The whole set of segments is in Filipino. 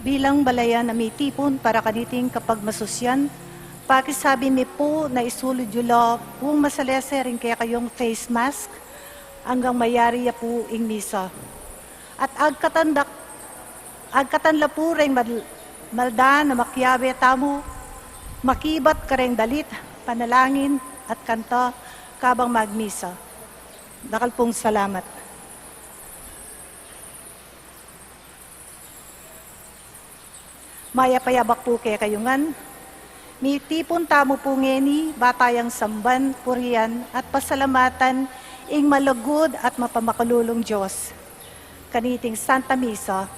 Bilang balayan na may tipon para kaniting kapag masusyan, pakisabi mi po na isulod yula kung masalese rin kaya kayong face mask hanggang mayari ya po ing misa. At agkatanla po rin malda na makyabe tamo, makibat ka rin dalit, panalangin at kanta kabang magmisa. Dakal pong salamat. Maya payabak po kaya kayungan. May tipon tamo po ngeni, batayang samban, purian, at pasalamatan ing malagod at mapamakalulong Diyos. Kaniting Santa Misa,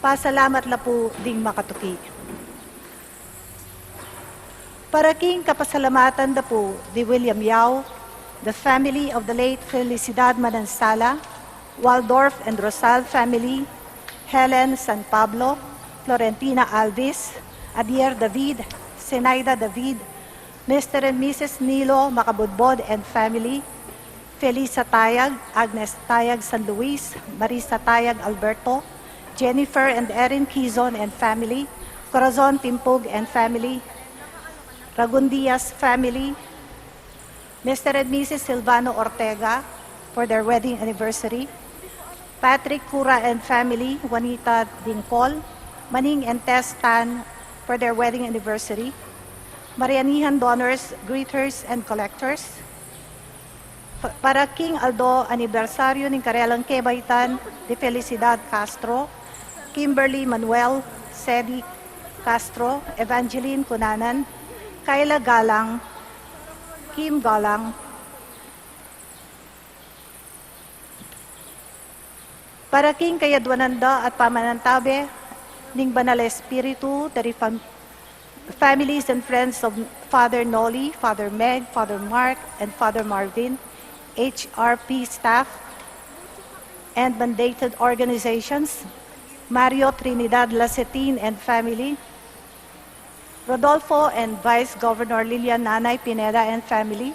pasalamat la po ding makatuki. Para king kapasalamatan da po di William Yao, the family of the late Felicidad Manansala, Waldorf and Rosal family, Helen San Pablo, Florentina Alvis, Adier David, Senaida David, Mr. and Mrs. Nilo Macabudbod and family, Felisa Tayag, Agnes Tayag San Luis, Marisa Tayag Alberto, Jennifer and Erin Quizon and family, Corazon Timpog and family, Ragundias family, Mr. and Mrs. Silvano Ortega for their wedding anniversary, Patrick Cura and family, Juanita Dingkol, Maning and Tess Tan for their wedding anniversary, Marianihan donors, greeters, and collectors. Para King Aldo anibersaryo ng Karelang Kebaytan de Felicidad Castro, Kimberly Manuel Sedi Castro, Evangeline Cunanan, Kayla Galang, Kim Galang. Para King Kayadwananda at Pamanantabe, ning Banal Espiritu, the families and friends of Father Noli, Father Meg, Father Mark, and Father Marvin, HRP staff, and mandated organizations, Mario Trinidad Lacetin and family, Rodolfo and Vice Governor Lilian Nanay Pineda and family,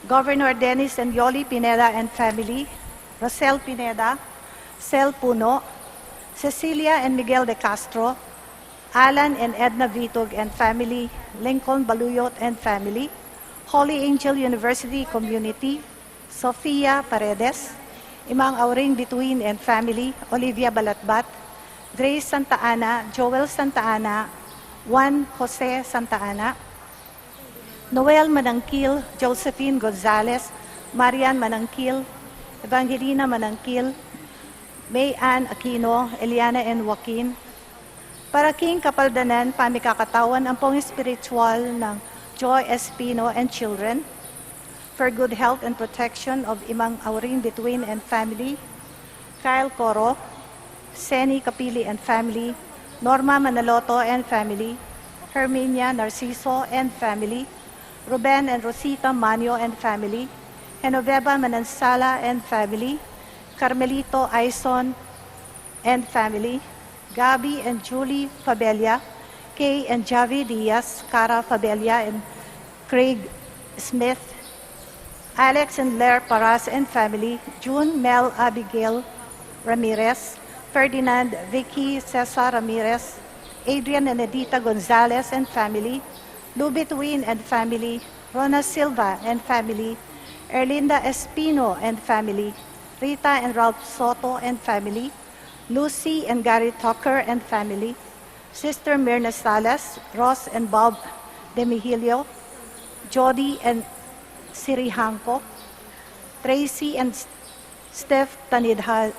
Governor Dennis and Yoli Pineda and family, Rosel Pineda, Sel Puno, Cecilia and Miguel de Castro, Alan and Edna Vitog and family, Lincoln Baluyot and family, Holy Angel University Community, Sofia Paredes, Imang Auring Bituin and family, Olivia Balatbat, Grace Santa Ana, Joel Santa Ana, Juan Jose Santa Ana, Noel Manangkil, Josephine Gonzalez, Marian Manangkil, Evangelina Manangkil, May Ann Aquino, Eliana and Joaquin. Para King Kapaldanan, pamikakatawan ang pong spiritual ng Joy Espino and children, for good health and protection of Imang Auring Bituin and family, Kyle Coro, Seni Kapili and family, Norma Manaloto and family, Herminia Narciso and family, Ruben and Rosita Manio and family, Genoveva Manansala and family, Carmelito Aison and family, Gabi and Julie Fabella, Kay and Javi Diaz, Cara Fabella and Craig Smith, Alex and Lair Paras and family, June Mel Abigail Ramirez, Ferdinand Vicky Cesar Ramirez, Adrian and Edita Gonzalez and family, Lubitwin and family, Rona Silva and family, Erlinda Espino and family, Rita and Ralph Soto and family, Lucy and Gary Tucker and family, Sister Myrna Salas, Ross and Bob Demihilio, Jody and Siri Hanko, Tracy and Steph Tanidha,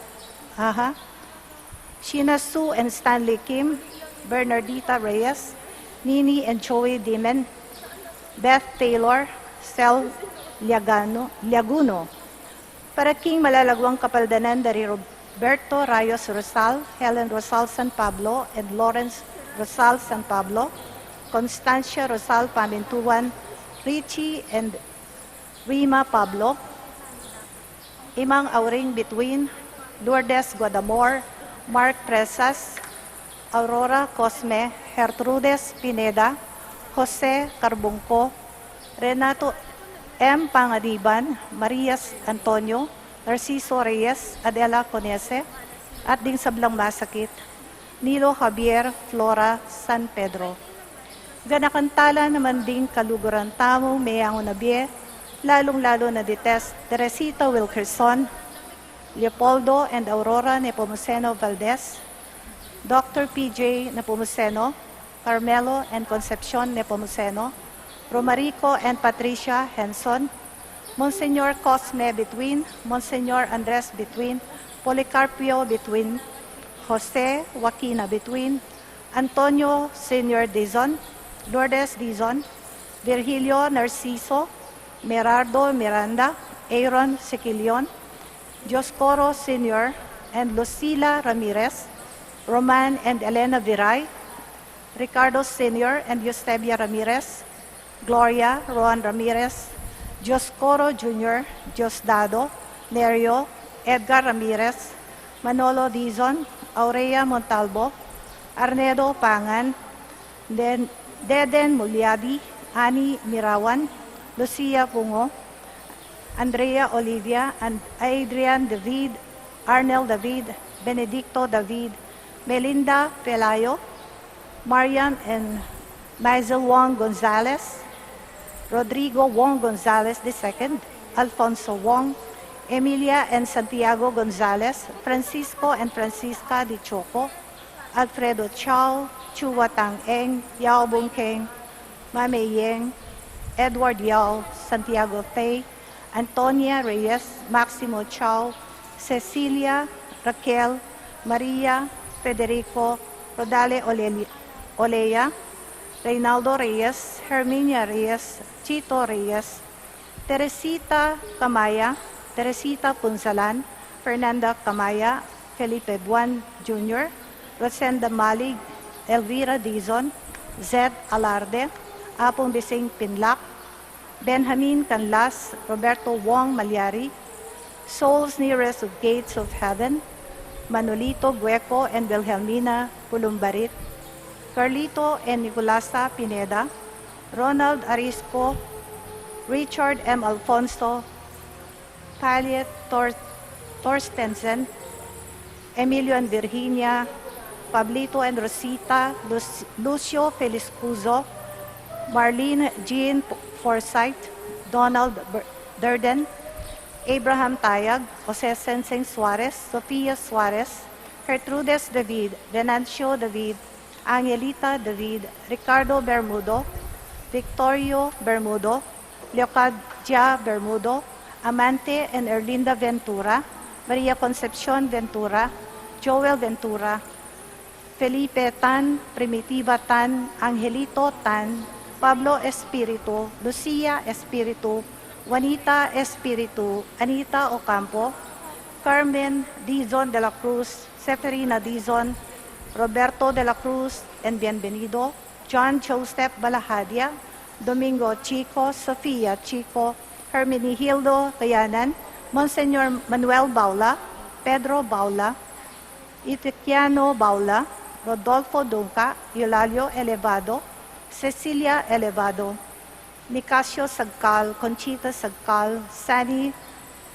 Sheena Sue and Stanley Kim, Bernardita Reyes, Nini and Joey Dimen, Beth Taylor, Sel Liaguno. Para King Malalagwang Kapaldanan dari Roberto Rayos Rosal, Helen Rosal San Pablo, and Lawrence Rosal San Pablo, Constancia Rosal Pamintuan, Richie and Rima Pablo, Imang Auring Bituin, Lourdes Guadamor, Mark Presas, Aurora Cosme, Gertrudes Pineda, Jose Carbungco, Renato M. Pangadiban, Marias Antonio, Narciso Reyes, Adela Conese, at ding sablang masakit, Nilo Javier Flora San Pedro. Ganakantala naman din kaluguran tamo mayang unabie, lalong-lalo na dites Teresita Wilkerson, Leopoldo and Aurora Nepomuceno Valdez, Dr. PJ Nepomuceno, Carmelo and Concepcion Nepomuceno, Romarico and Patricia Henson, Monsignor Cosme Between, Monsignor Andres Between, Policarpio Between, Jose Joaquina Between, Antonio Senior Dizon, Lourdes Dizon, Virgilio Narciso, Merardo Miranda, Aaron Sequilion, Dioscoro Senior, and Lucila Ramirez, Roman and Elena Viray, Ricardo Senior and Eustebia Ramirez, Gloria Roan Ramirez, Dioscoro Jr., Diosdado, Nerio, Edgar Ramirez, Manolo Dizon, Aurea Montalvo, Arnedo Pangan, Deden Mulyadi, Ani Mirawan, Lucia Pungo, Andrea Olivia, and Adrian David, Arnel David, Benedicto David, Melinda Pelayo, Marian and Maisel Wong Gonzalez, Rodrigo Wong Gonzalez II, Alfonso Wong, Emilia and Santiago Gonzalez, Francisco and Francisca Di Choco, Alfredo Chao, Chua Tang Eng, Yao Bung Keng, Mame Yeng, Edward Yao, Santiago Tay, Antonia Reyes, Maximo Chao, Cecilia, Raquel, Maria, Federico, Rodale Olea, Reynaldo Reyes, Herminia Reyes, Chito Reyes, Teresita Camaya, Teresita Punsalan, Fernanda Camaya, Felipe Buan Jr., Rosenda Malig, Elvira Dizon, Zed Alarde, Apong Bising Pinlac, Benjamin Canlas, Roberto Wong Malyari, Souls Nearest of Gates of Heaven, Manolito Gueco and Wilhelmina Pulumbarit, Carlito and Nicolasa Pineda, Ronald Arisco, Richard M. Alfonso, Talia Torstensen, Emilio and Virginia, Pablito and Rosita, Lucio Feliscuzo, Marlene Jean Forsyth, Donald Durden, Abraham Tayag, Jose Senseng Suarez, Sofia Suarez, Gertrudes David, Venancio David, Angelita David, Ricardo Bermudo, Victorio Bermudo, Leocadia Bermudo, Amante and Erlinda Ventura, Maria Concepcion Ventura, Joel Ventura, Felipe Tan, Primitiva Tan, Angelito Tan, Pablo Espiritu, Lucia Espiritu, Juanita Espiritu, Anita Ocampo, Carmen Dizon de la Cruz, Seferina Dizon, Roberto de la Cruz and Bienvenido, John Joseph Balahadia, Domingo Chico, Sofia Chico, Hermenegildo Kayanan, Monsignor Manuel Baula, Pedro Baula, Itiquiano Baula, Rodolfo Dunca, Eulalio Elevado, Cecilia Elevado, Nicasio Sagcal, Conchita Sagcal, Sani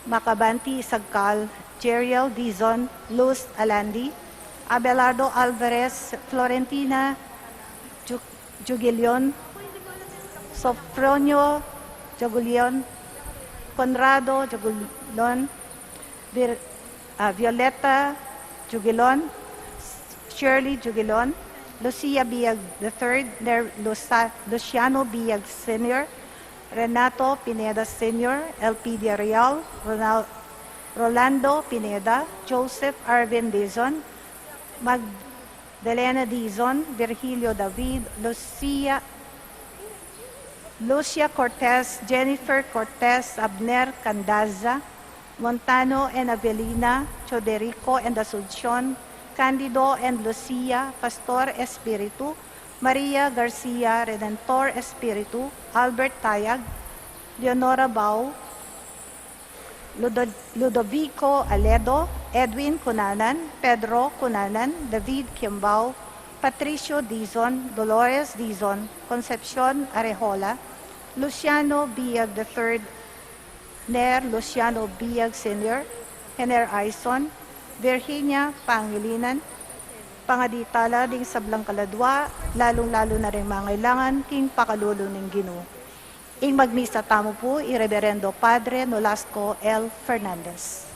Macabanti Sagcal, Jeriel Dizon, Luz Alandi, Abelardo Alvarez, Florentina Jugilion, Sofronio Jugilion, Conrado Jugilion, Violeta Jugilon, Shirley Jugilon, Lucia Biag III, Luciano Biag Sr., Renato Pineda Sr., Elpidia Real, Rolando Pineda, Joseph Arvin Dizon, Magdalena Dizon, Virgilio David, Lucia Cortez, Jennifer Cortez, Abner Candaza, Montano and Avelina, Choderico and Asuncion, Candido and Lucia, Pastor Espiritu, Maria Garcia, Redentor Espiritu, Albert Tayag, Leonora Bau, Ludovico Aledo, Edwin Cunanan, Pedro Cunanan, David Kimbao, Patricio Dizon, Dolores Dizon, Concepcion Arejola, Luciano Biag III, Ner Luciano Biag Sr., Hener Aison, Virginia Pangilinan, pangaditala ding sablang kaladwa, lalong-lalo na rin mga kailangan, king pakalulo ng Ginoo. Ing magmisa tamo po, Ireverendo Padre Nolasco L. Fernandez.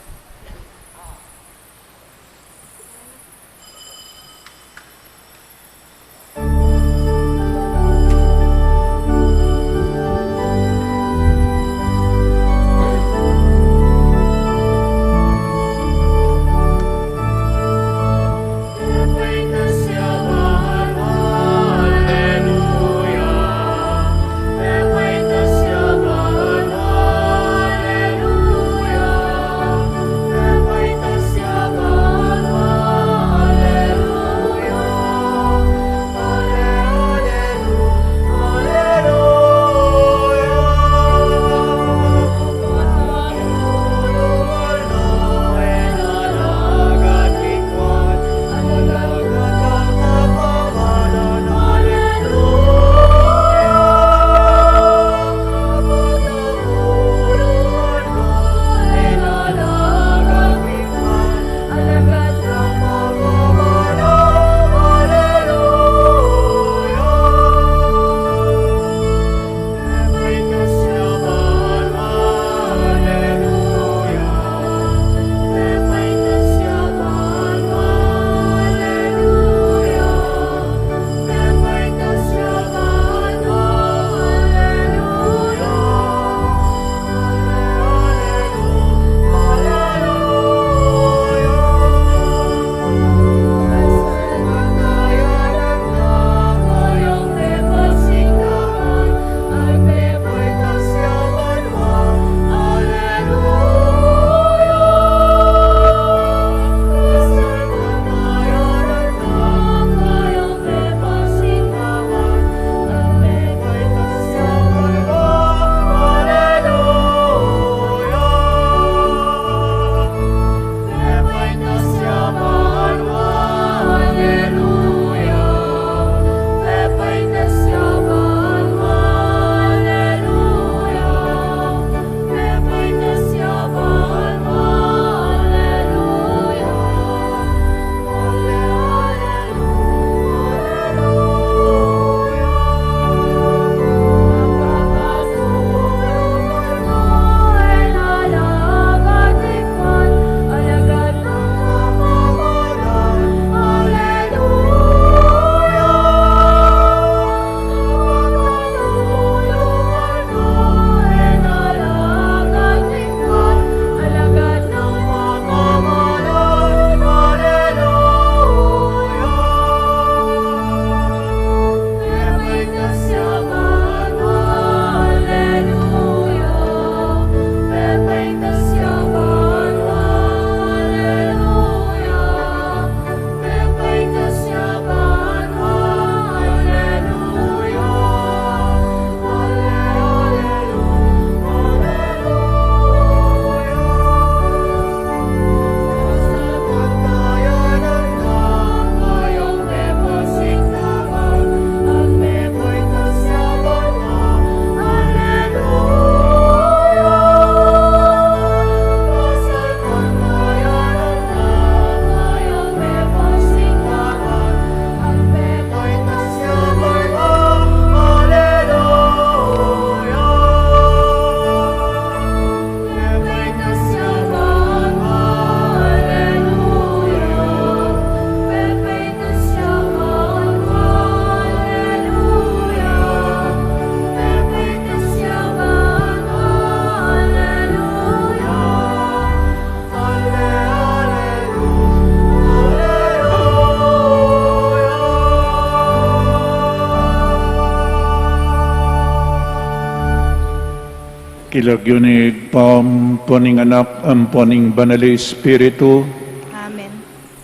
Kilagyonig pamponing anak amponing banali Espiritu, Amen.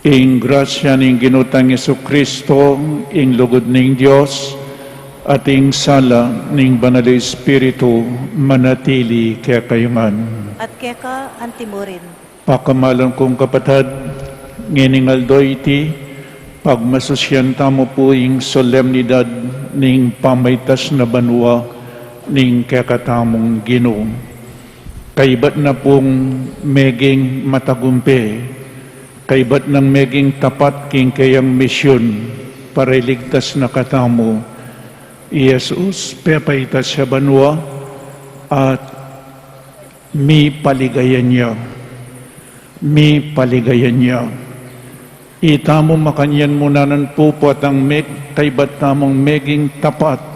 ing grasya ning ginutang Yesu Kristo, ing lugod ning Dios, at ing sala ning banali Espiritu, manatili kaya kayungan. At keka antimurin. Pakamalan kong kapatid, nginingaldo iti, pagmasusyan tamo po ing solemnidad ning pamaytas na banwa, ning kakatamong Ginoo. Kaibat na pong meging matagumpe, kaibat ng meging tapat king kayang misyon para iligtas na katamo. Jesus, pepaitas siya banwa at mi paligayan niya. Mi paligayan niya. Itamo makanyan muna ng pupot ang kaibat tamong meging tapat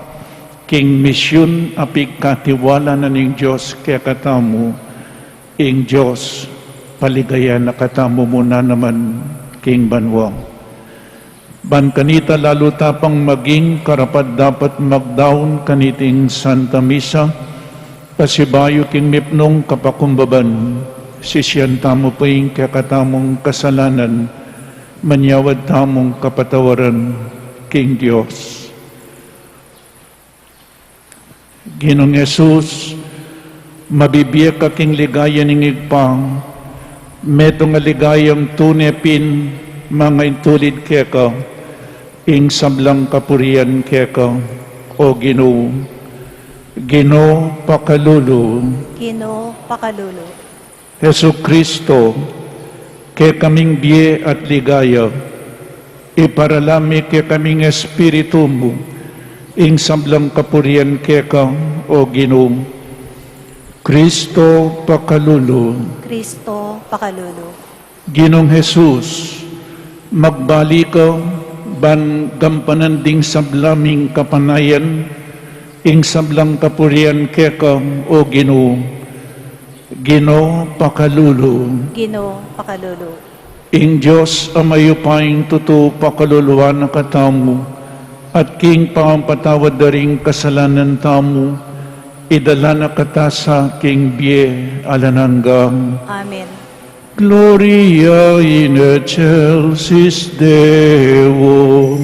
king misyon apig katiwala na ning Diyos kaya katamo ing Diyos paligayan na katamo muna naman king banwa. Ban kanita lalo tapang maging karapat dapat magdaon kaniting Santa Misa pasibayo king mipnong kapakumbaban sisyan tamo pa ing kaya katamong kasalanan manyawad tamong kapatawaran king Diyos. Ginong Jesus, mabibiyak ka king ligaya ning igpang, meto nga ligayang tunepin, mga intulid kaya ka, ing sablang kapurian kaya ka, o Ginoo. Ginoo pakalulu. Ginoo pakalulu. Hesu Kristo, kaya kaming biye at ligaya, iparalami kaya kaming espiritu mo, ing sablang kapurian kaya ka, o Ginoo. Kristo pakalulu. Kristo pakalulu. Ginong Jesus, magbali ka ban gampanan ding sablaming kapanayan, ing sablang kapurian kaya ka, o Ginoo. Ginoo pakalulu. Ginoo pakalulu. Ing Diyos amayupaing tuto pakaluluan na katamo, at king pampatawad daring kasalanan tamo, idala na katasa king biye alananggang. Amen. Gloria in excelsis Deo.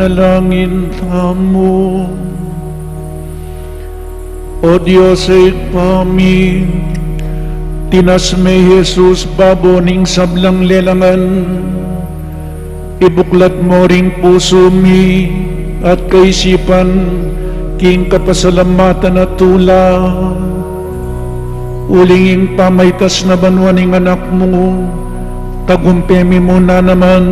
manalangin tamo. O Diyos ay pami, tinas may Jesus baboning sablang lelangan, ibuklat mo ring puso mi at kaisipan, king kapasalamatan at tula, ulinging pamaytas na banwaning anak mo, tagumpemi mo na naman.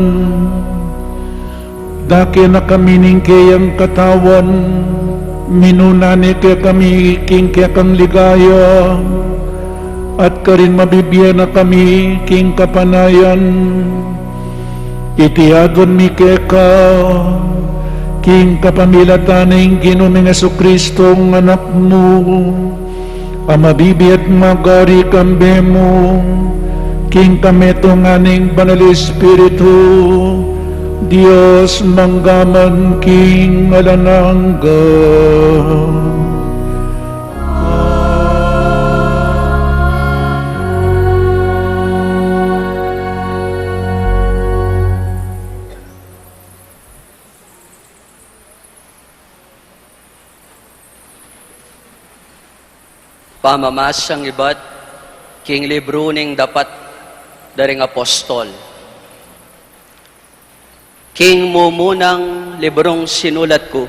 Dake na kami ning kayang katawan, minunani kaya kami king kaya kang ligaya, at karing mabibigyan na kami king kapanayan. Itiagon mi keka, king kapamilataning Ginoong Jesucristong anak mo, amabibi at magari kambe mo, king kametong aning banal Espiritu, Diyos manggaman king alanangga. Pamamasang iba't king libro ning dapat daring apostol. King mo munang librong sinulat ko,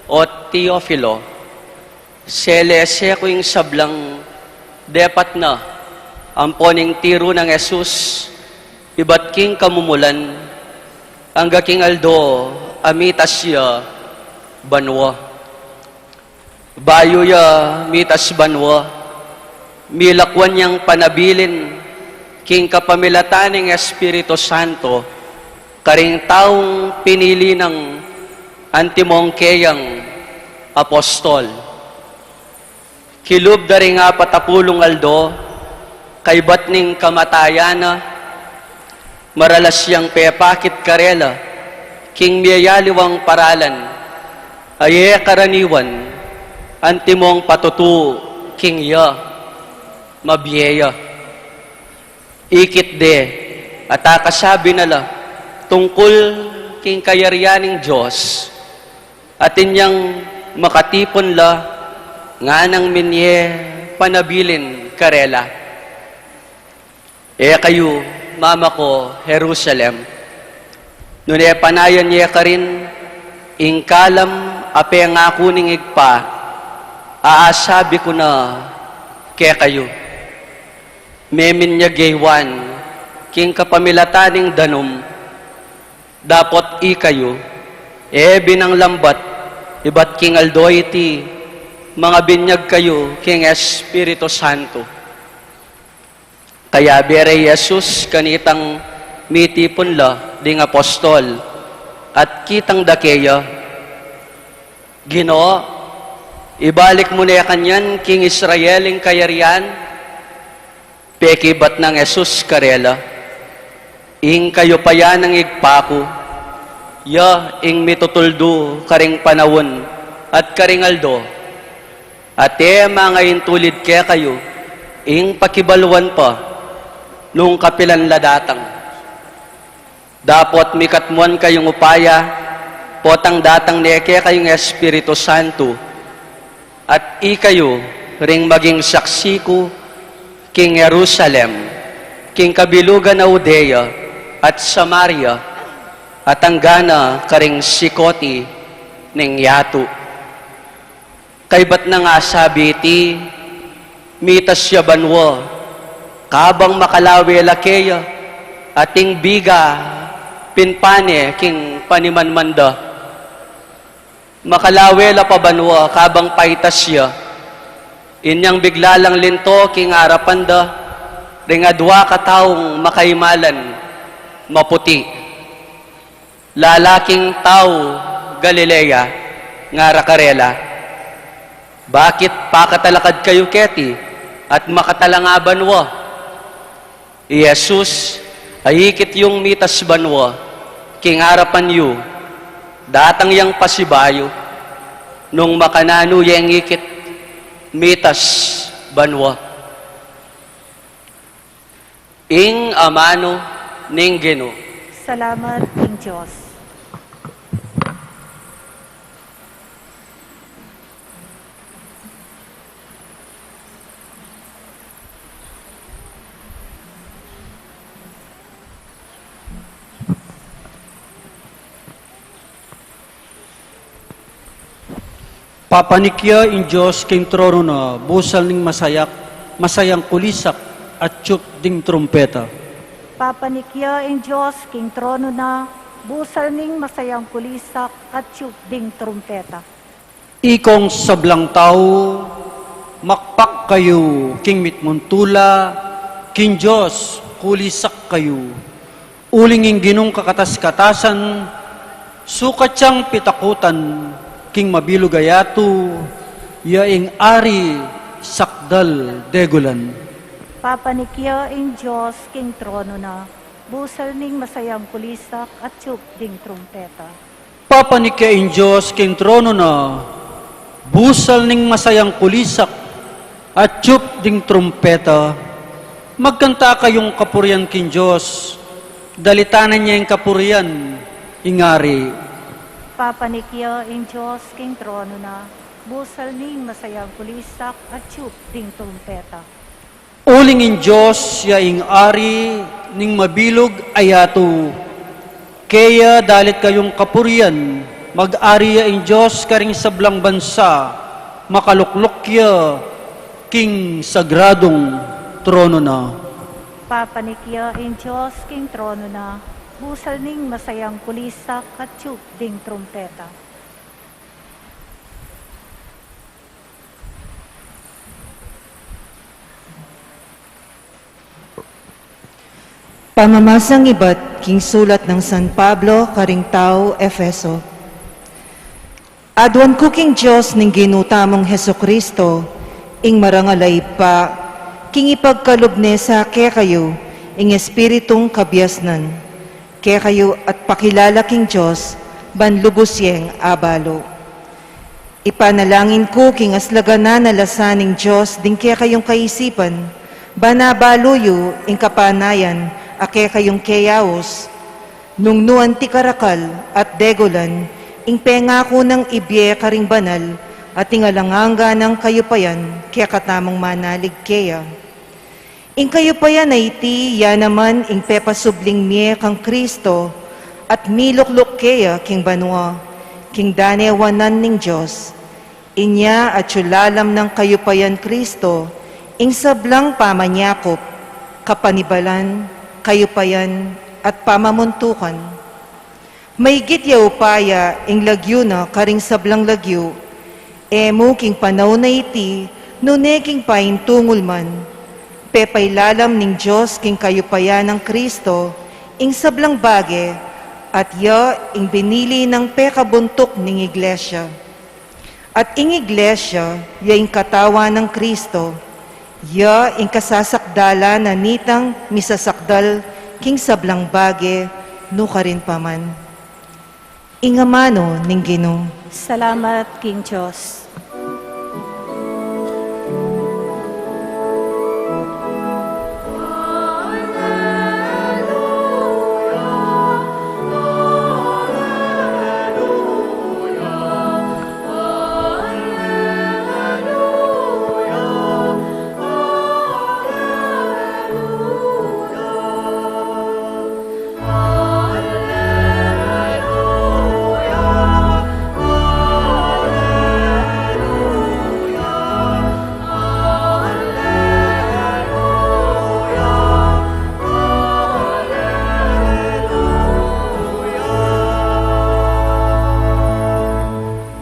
o Teofilo, selese ko yung sablang depat na ang poning tiro ng Jesus, iba't king kamumulan, ang king Aldo, amitas siya, banwa. Bayo ya mitas banwa, milakwan niyang panabilin, king kapamilataning Espiritu Santo, karing taong pinili ng antimong keyang apostol. Kilub da rin nga patapulong Aldo, kay batning kamatayana, maralas siyang pepakit karela, king miyayaliwang paralan, aye karaniwan, antimong patutu king ya mabiyeya ikit de at akasabi nala tungkol king kayarianing Diyos at inyang makatipon la nga nang minye panabilin karela kayo mama ko Jerusalem nun panayan niya ka rin ingkalam ape nga kuning igpa aasabi ko na kaya kayo. Memin niya gaywan, king kapamilataning danom, dapat kayo, binang lambat, iba't king Aldoyti, mga binyag kayo, king Espiritu Santo. Kaya bere Jesus, kanitang mitipon la, ding apostol, at kitang dakeya, Ginoo, ibalik mo na kanyan, king Israeling kayarian, pekibat ng Jesus karela, ing kayo pa yan ang igpako, ya ing mitutuldo karing panawon, at karing Aldo, at mga intulid kaya kayo, ing pakibaluan pa, nung kapilan ladatang. Dapat mikatmuan kayong upaya, potang datang neke kayong Espiritu Santo, at kayo ring maging saksi ko, king Jerusalem, king kabilugan na Judea at Samaria, at anggana karing sikoti ning yato. Kay ba't na nga sabi ti, mitas siya banwa, kabang makalawi lakeya, ating biga, pinpane, king panimanmanda, makalawela pa banwa, kabang paitas siya, inyang biglalang linto, king arapanda, ring adwa kataong makaimalan, maputi. Lalaking tao, Galilea, ngarakarela, bakit pakatalakad kayo keti, at makatalanga banwa? Jesus, ayikit yung mitas banwa, king harapan yu, datang yang pasibayo, nung makanano yang ikit, mitas banwa. Ing amano ning Ginoo. Salamat, King Diyos. Papanikya in Diyos king trono na, busal ning masayang kulisak, at tiyuk ding trumpeta. Papanikya in Diyos, King Trono na, busal ning masayang kulisak at tiyuk ding trumpeta. Ikong sablang tao, makpak kayo, king mitmuntula, king Diyos, kulisak kayo. Ulinging ginong kakatas-katasan, sukat siyang pitakutan, king mabilugayato, yaing ari, sakdal, degulan. Papanikya in Diyos, King Trono na, busal ning masayang kulisak at tiyuk ding trumpeta. Papanikya in Diyos, king trono na, busal ning masayang kulisak, at tiyuk ding trumpeta. Magkanta kayong kapurian king Diyos, dalitanan niya yung kapurian, ingari. Papanikya in Diyos, King Trono na, busal ning masayang kulisak at tiyuk ding trumpeta. Uling in Diyos, yaing ari, ning mabilog ayato. Kaya dalit kayong kapurian, mag-ari ya in Diyos karing sablang bansa, makaluklukya, king sagradong trono na. Papanikya in Diyos, King Trono na, busal ning masayang kulisak at tiyuk ding trumpeta. Pamamasang iba't king sulat ng San Pablo, karing tao, Efeso. Adwan ko king Diyos ning ginutamong Heso Kristo, ing marangalay pa, king ipagkalubne sa kayo, ing espiritong kabyasnan, kayo at pakilala king Diyos, banlubusyeng abalo. Ipanalangin ko king aslagana na lasaning Diyos, ding kayong kaisipan, banabaluyo ing kapanayan, kayong keyaos, nung nuan ti karakal at degolan, ing pengako ng ibye karing banal, at ingalanganga ng kayupayan, kaya katamang manalig kaya. Ing kayupayan ay iti, ya naman ing pepasubling miye kang Kristo, at milukluk kaya king banwa, king danewanan ning Diyos. Inya at syulalam ng kayupayan Kristo, ing sablang pamanyakop, kapanibalan, kayupayan at pamamuntukan. May gityaw paya ing lagyo na karing sablang lagyo, emo king panaw na iti, nuneking pain tungul man, pepay lalam ning Diyos king kayupayan ng Kristo, ing sablang bage, at ya ing binili ng pekabuntok ning iglesia. At ing iglesia, ya ing katawa ng Kristo, ya ing kasasakdala na nitang misasakdal king sablang bage, no karin paman. Ingamano ning Ginoo. Salamat, King Diyos.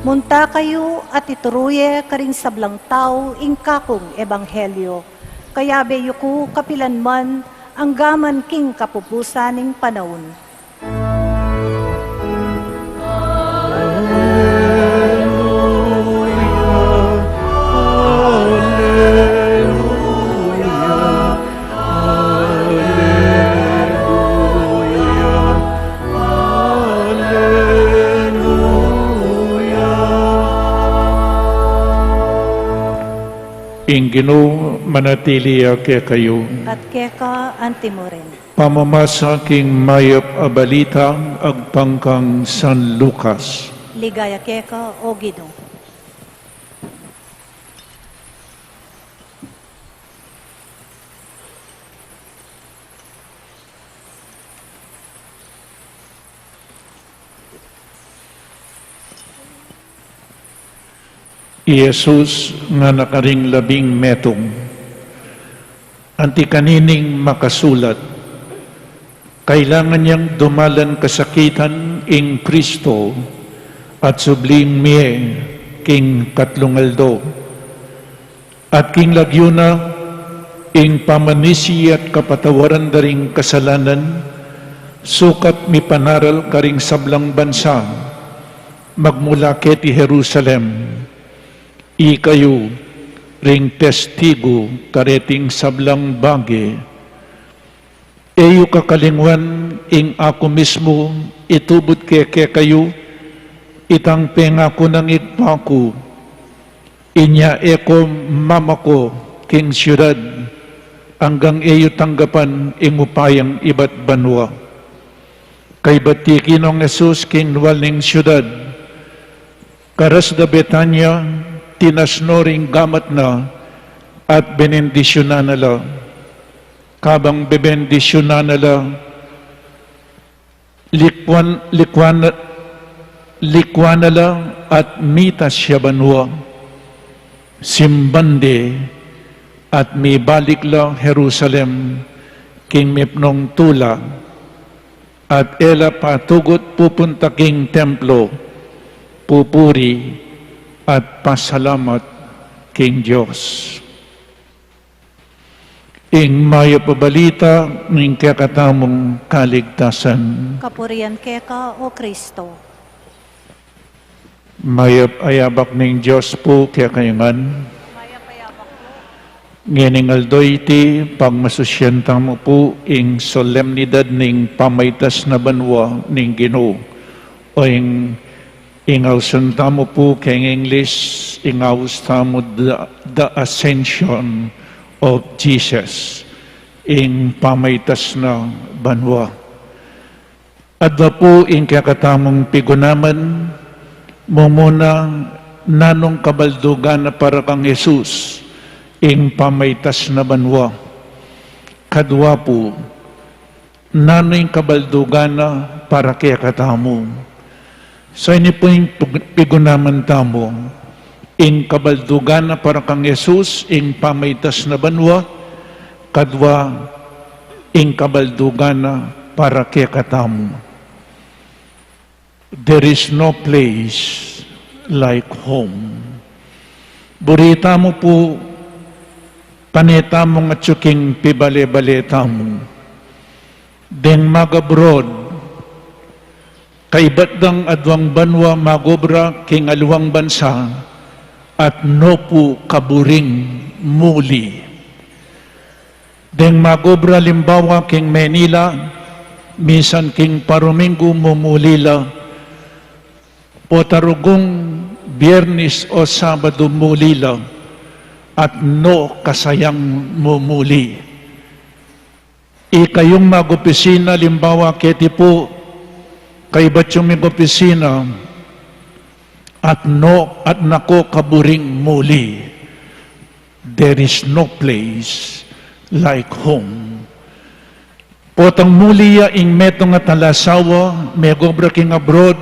Munta kayo at ituruye karing sablang tao ing kakong ebanghelyo. Kaya beyo ko kapilan man ang gaman king kapupusan ing panahon. Ing Ginoo manatili kayo. At keka antimoren. Pamamasa king mayop a balita agpangkang San Lucas. Ligaya keka o Ginoo. Jesus nga nakaring 12 metong, anti kanining makasulat, kailangan niyang dumalan kasakitan ing Kristo at subling miye king katlungaldo. At king lagyuna ing pamanisi at kapatawaran daring kasalanan, sukat mi panaral karing sablang bansa, magmula keti Jerusalem, ikayo ring testigo kareting sablang bagi, eyo kakalingwan ing ako mismo itubod keke kayo, itang pengako ng igpaku, inya eko mamako king siyudad, hanggang eyo tanggapan ing upayang iba't banwa. Kay batiki ng Jesus king waling siyudad, karas da Betanya, tinasnoring gamat na at benendisyonan nala. Kabang bebendisyonan nala, likwan nala at mitas siya banwa. Simbande at may balik la Jerusalem king mipnong tula at ela patugot pupunta king templo, pupuri at pasalamat king Diyos. Ing maya pabalita ng kakatamong kaligtasan. Kapurian keka o Kristo. Mayap ayabak ng Diyos po kaya kayangan. Ngining aldoy iti pagmasusyenta mo po ing solemnidad ning pamaytas na banwa ning Ginoo. O ing ingawsunta mo po kay English, ingawsta mo the ascension of Jesus ing pamaytas na banwa. Adwa po ing kakatamong pigunaman mo muna nanong kabaldugan na para kang Jesus ing pamaytas na banwa. Kadwa po, nano'y kabaldugan na para kaya katamo. So ini po yung pigunaman tamo, ing kabaldugan na para kang Jesus ing pamaytas na banwa, kadwa ing kabaldugan na para kaya katamo. There is no place like home. Burita mo po, paneta mo nga tsuking pibale-baleta mo. Den magabroad, kaibat dang adwang banwa magobra king aluwang bansa, at no po kaburing muli. Den magobra limbawa king Manila, misan king Paromingo mumulila, o tarugong Biyernes o Sabado mulila, at no kasayang mumuli. Ikayong mag-opisina, limbawa keti po, kay ba't yung mag-opisina, at nako kaburing muli. There is no place like home. Potang muli ya ing meto nga talasawa, may gobra king abroad,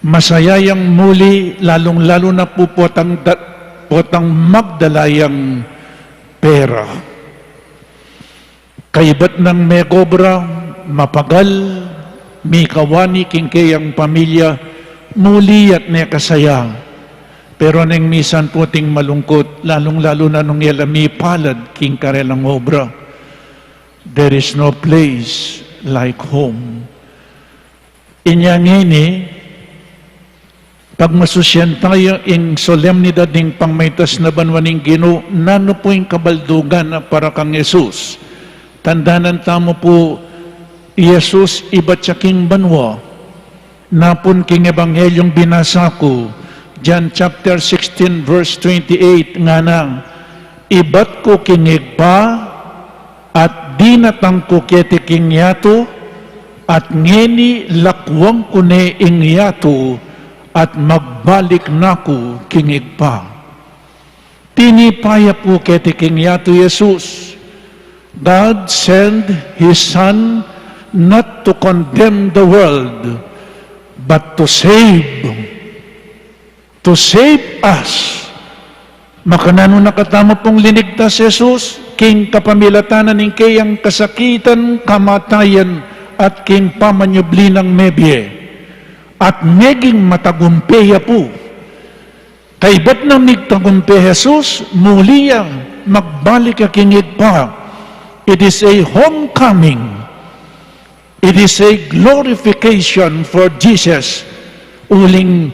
masayayang muli, lalong-lalo na po potang magdalayang pera. Kaibat ng megobra, mapagal, may kawani king kayang pamilya, muli at nekasaya. Pero neng misan po ting malungkot, lalong-lalo na nung yalami palad king karelang obra. There is no place like home. Inyang ini, pag masusyan tayo in solemnidad ng pangmaytas na banwa ng Ginoo, nano po yung kabaldugan na para kang Jesus. Tandanan tamo po, Jesus iba't siya king banwa. Napon king ebanghelyong binasa ko, John chapter 16 verse 28, nga na, iba't ko king igpa, at dinatang ko kete king yato, at ngeni lakwang ko ne ing yato, at magbalik nako kingig pa. Tinipaya po kete king yato Jesus. God sent His Son not to condemn the world, but to save to save us. Makanano nakatamo pong linigtas Jesus, king kapamilatanan ng kayang kasakitan, kamatayan, at king pamanyubli ng mebye. At meging matagumpeya po. Kaibat na nigtagumpe Jesus, muliyang magbalik akingit pa. It is a homecoming. It is a glorification for Jesus. Uling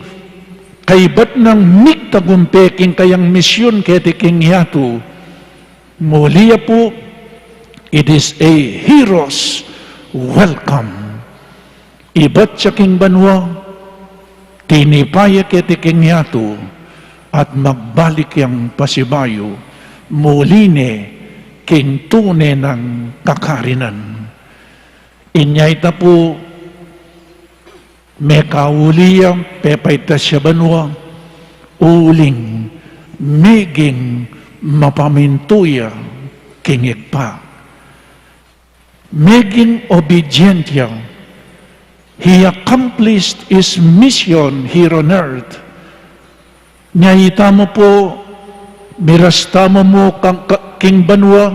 kaibat ng nigtagumpe king kayang misyon kete king yatu. Muliya po, it is a hero's welcome. Ibat siya king banwa, tinipaya kete king yatu, at magbalik yang pasibayo, muline king tune ng kakarinan. Inyayta po, mekauliya, pepayta siya banwa, uling, meging mapamintuya, kingig pa. Meging obedientya, he accomplished his mission here on earth. Nyayita mo po, mirastama mo king banwa,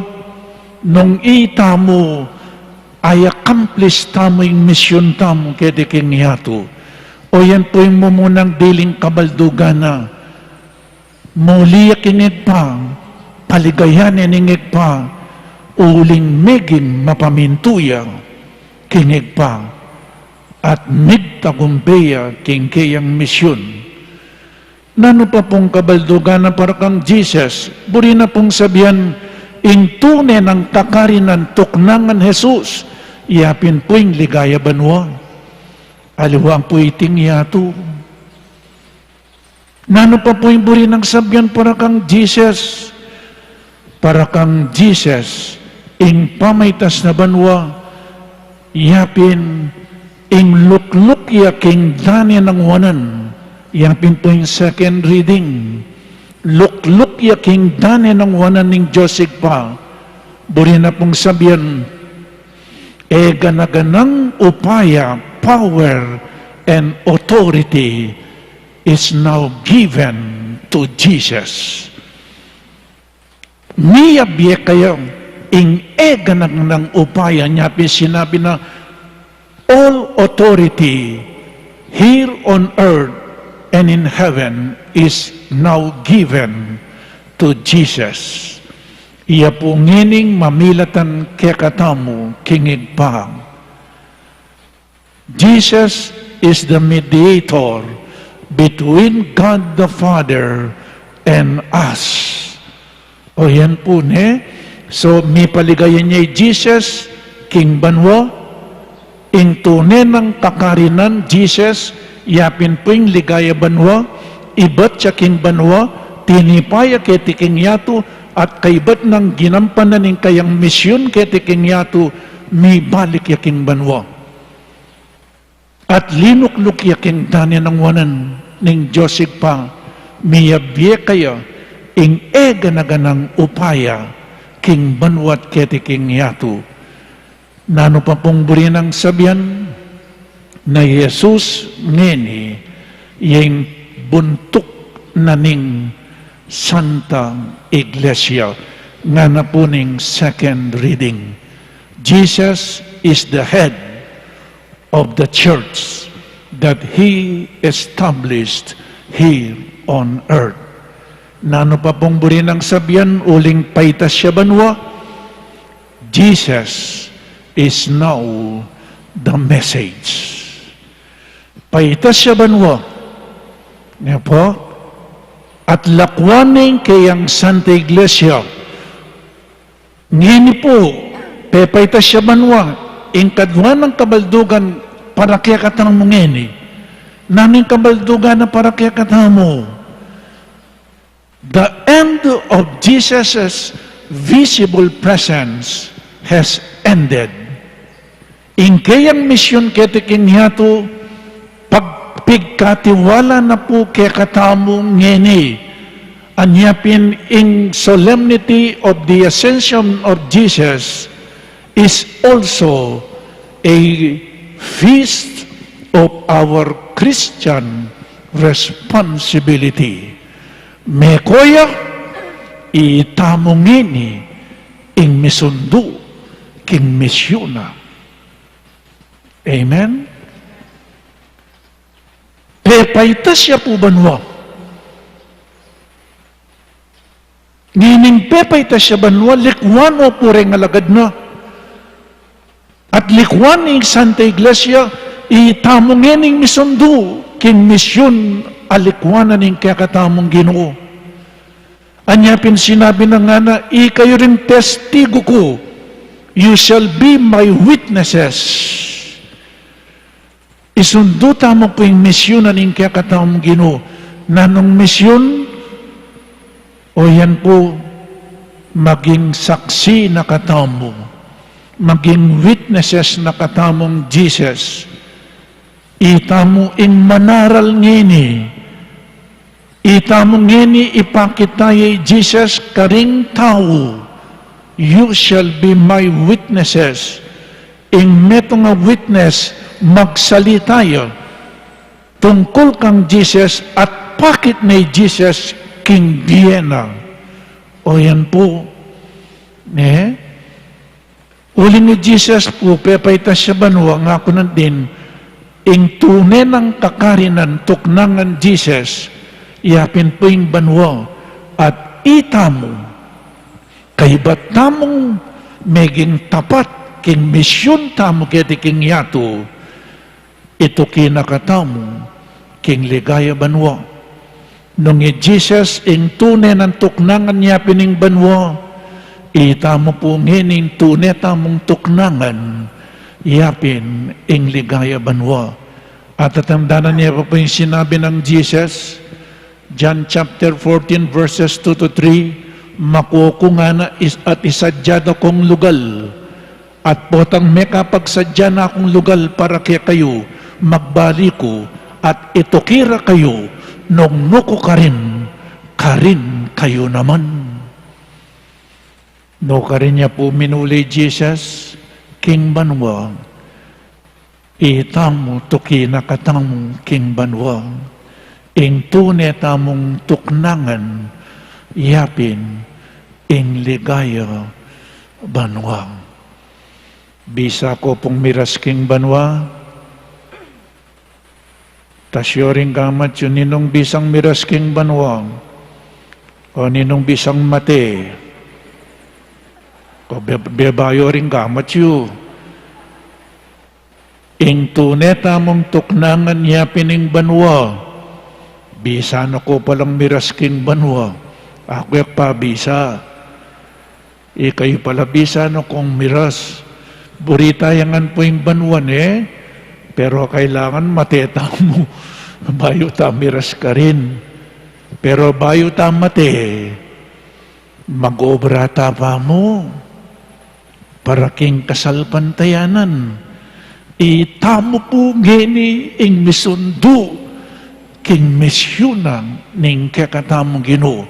nung ita mo, ay accomplish tamo yung mission tamo kede king yato. O yan po yung mumunang diling kabaldugan na muliya kinit pa, paligayan iningit pa, uling meging mapamintuya kinig pa, at migtagumpeya king kayang misyon. Nano pa pong kabaldugan na para kang Jesus, buri na pong sabihan, ing tune ng kakarinan tuknangan Jesus, iyapin po yung ligaya banwa. Aliwang po iting yato. Nano pa po yung buri ng sabihan para kang Jesus, ing pamaytas na banwa, iyapin, ing lukluk ya king dani ng wanan. Iyapin po yung second reading. Lukluk ya king dani ng wanan ning Joseph pa. Buri na pong sabihan, ganaganang upaya, power, and authority is now given to Jesus. Niya biya kayo, ing ganang upaya niya, sinabi na, all authority here on earth and in heaven is now given to Jesus. Iya po ngining mamilatan kekatamu kingig pa. Jesus is the mediator between God the Father and us. O yan po ne. So, may paligayan niya Jesus, King Banwa, ing tune ng kakarinan, Jesus, yapin po yung ligaya Banwa, ibat siya King Banwa, tinipaya keti King Yatu, at kaibat ng ginampanan ng kayang misyon keti King Yatu, may balik ya King Banwa. At linukluk ya King Dani ng wanan, ning Joseph pa, miyabye kaya, ing ganaganang upaya, King Banwat keti King Yatu. Nano pa pong buri ng sabihan na Jesus ngeni yung buntok na ning Santa Iglesia nga na po ning second reading. Jesus is the head of the church that He established here on earth. Nano pa pong buri ng sabihan, uling paitas siya banwa, Jesus is now the message. Paitas siya banwa, nga po, at lakwaning kayang Santa Iglesia, ngini po, pepaitas siya banwa, ingkadwa ng kabaldugan para kaya katang mo ngini, naning kabaldugan na para kaya katang mo. The end of Jesus' visible presence has ended. In kayang misyon kete kinyato, pagpigkatiwala na po kaya katamong ngeni, anyapin in solemnity of the ascension of Jesus is also a feast of our Christian responsibility. Mekoya, itamongini, ing misundu, king misyona. Amen? Pepaitas siya po banwa. Ngining pepaitas siya banwa, likwan o pureng alagad na. At likwan ng Santa Iglesia, itamong yening misundu, king misyon, alikwanan ng kakatamong Ginoo. Anya sinabi na nga na, kayo rin testigo ko, you shall be my witnesses. Isundo tamo po yung misyon na ning kakatamong Ginoo. Nanong misyon, o yan po, maging saksi na katamo, maging witnesses na katamong Jesus. Itamo ing manaral ngini, itamo ngini ipakitayay Jesus karing tao, you shall be my witnesses. Ing meto nga witness, magsalitaya tungkol kang Jesus at pakit ni Jesus King Vienna. O yan po, uli ni Jesus po, pepaitas siya banwa, nga ako din, ing tunay ng kakarinan, tuknangan Jesus, yapin po yung banwa, at itamo, kay ba't tamong meging tapat, king misyon tamo kiti king yato, ito kinakatamo, king ligaya banwa. Nung Jesus, ing tunay ng tuknangan niya pining banwa, itamo po ngining tunay tamong tuknangan, yapin ing ligaya banwa. At tatandaan niya pa po yung sinabi ng Jesus, John chapter 14 verses 2 to 3, makuko nga na at isadya na kong lugal, at potang may kapagsadya na akong lugal para kaya kayo, magbaliko, at itukira kayo, nung nuko karin kayo naman. No karin niya po minuli Jesus, King Banwa, itamo tuki na katamo King Banwa, ing tunay tamong tuknangan, yapin, ing ligaya Banwa. Bisa ko pong miras King Banwa, tasyo rin gamat yun ninong bisang miras King Banwa, o ninong bisang mate, o bebayo rin gamat yun. Ing tuneta mong tuknangan niya pining Banwa, bisa na ko palang miras King Banwa, ako yak pa bisa, kayo pala bisa na kong miras, burita yangan po yung Banwan pero kailangan mateta mo, bayo ta miras ka rin. Pero bayo ta mate, mag-obra ta pa mo, para king kasalpantayanan. Itamo po gini ing misundo, king misyunang ning kakatamong Ginoo.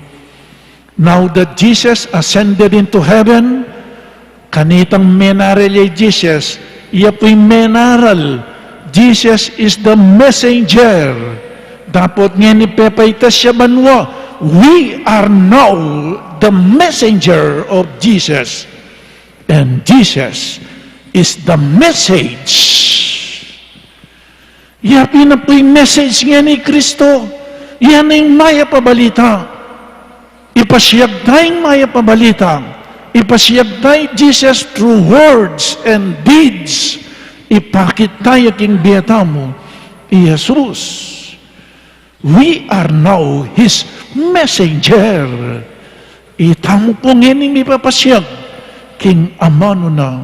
Now that Jesus ascended into heaven, kanitang menaral Jesus, iya po'y menaral, Jesus is the messenger. Dapat nga ni pepaitas siya banwa, we are now the messenger of Jesus. And Jesus is the message. Yapi na po yung message nga ni Kristo. Yan ang maya pabalita. Ipasiyag tayong maya pabalita. Ipasiyag tayo Jesus through words and deeds. Ipakit tayo king biyata mo, Jesus. We are now His messenger. Itamo po ngayon ipapasiyag king amano na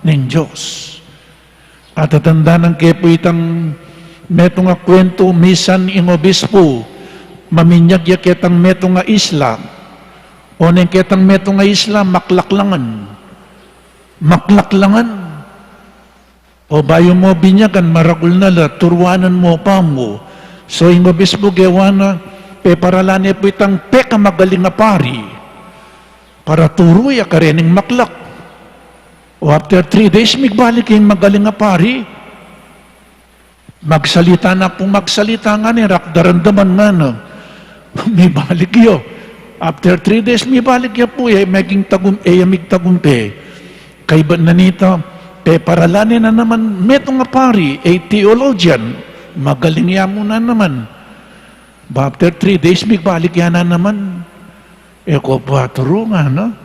ng Diyos. At tatanda ng kepo itang meto nga kwento, misan ing obispo, maminyag yaketang meto nga isla, o neng ketang meto nga isla, maklaklangan. Maklaklangan. O bayo mo binyagan, maragul na la, turwanan mo pa mo. So yung obispo gawana, peparalani po itang peka magaling na pari, para turuya ka rin ng maklak. O after 3 days, migbalik yung magaling na pari. Magsalita na po, magsalita nga ni Rak, darandaman nga na. May balik yo. After 3 days, may balik yo po, maging amig tagumpe. Kay ba nanita, paralanin na naman, meto nga pari, theologian, magaling ya mo na naman. But after 3 days, may balik yan na naman. Ko pa, turo nga, no?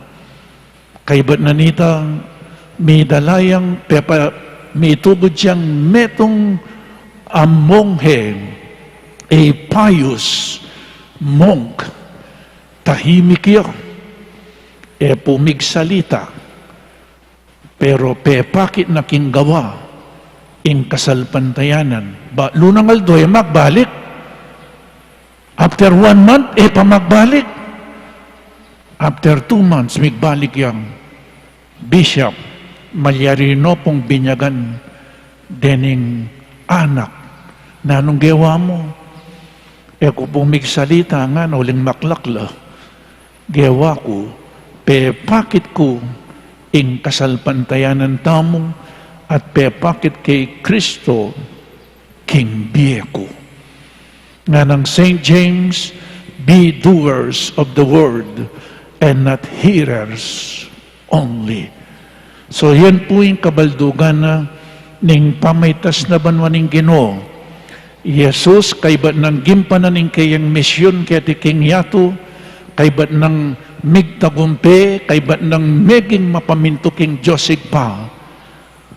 Kay ba nanita, may dalayang, may tubod siyang metong monghe, a pious monk, tahimik yun, pumigsalita, pero pakit na kinggawa, in kasalpantayanan. Lunang aldo, magbalik. After 1 month, pamagbalik. After 2 months, magbalik yung bishop, Malyarino pong binyagan, dening anak, na anong gawa mo? Kung pumigsalita nga, uling maklakla, gawa ko, pakit ko, ing kasalpantayanan tamong, at pakit kay Kristo, king biye ko. Nga ng St. James, be doers of the word, and not hearers only. So yan po yung kabaldugan na ning pamaytas na banwaning Ginoo. Jesus, kay ba't nang gimpanan ning kayang misyon kaya ti King Yato, kay ba't nang migtagumpe, kay ba't nang meging mapaminto King Josig pa,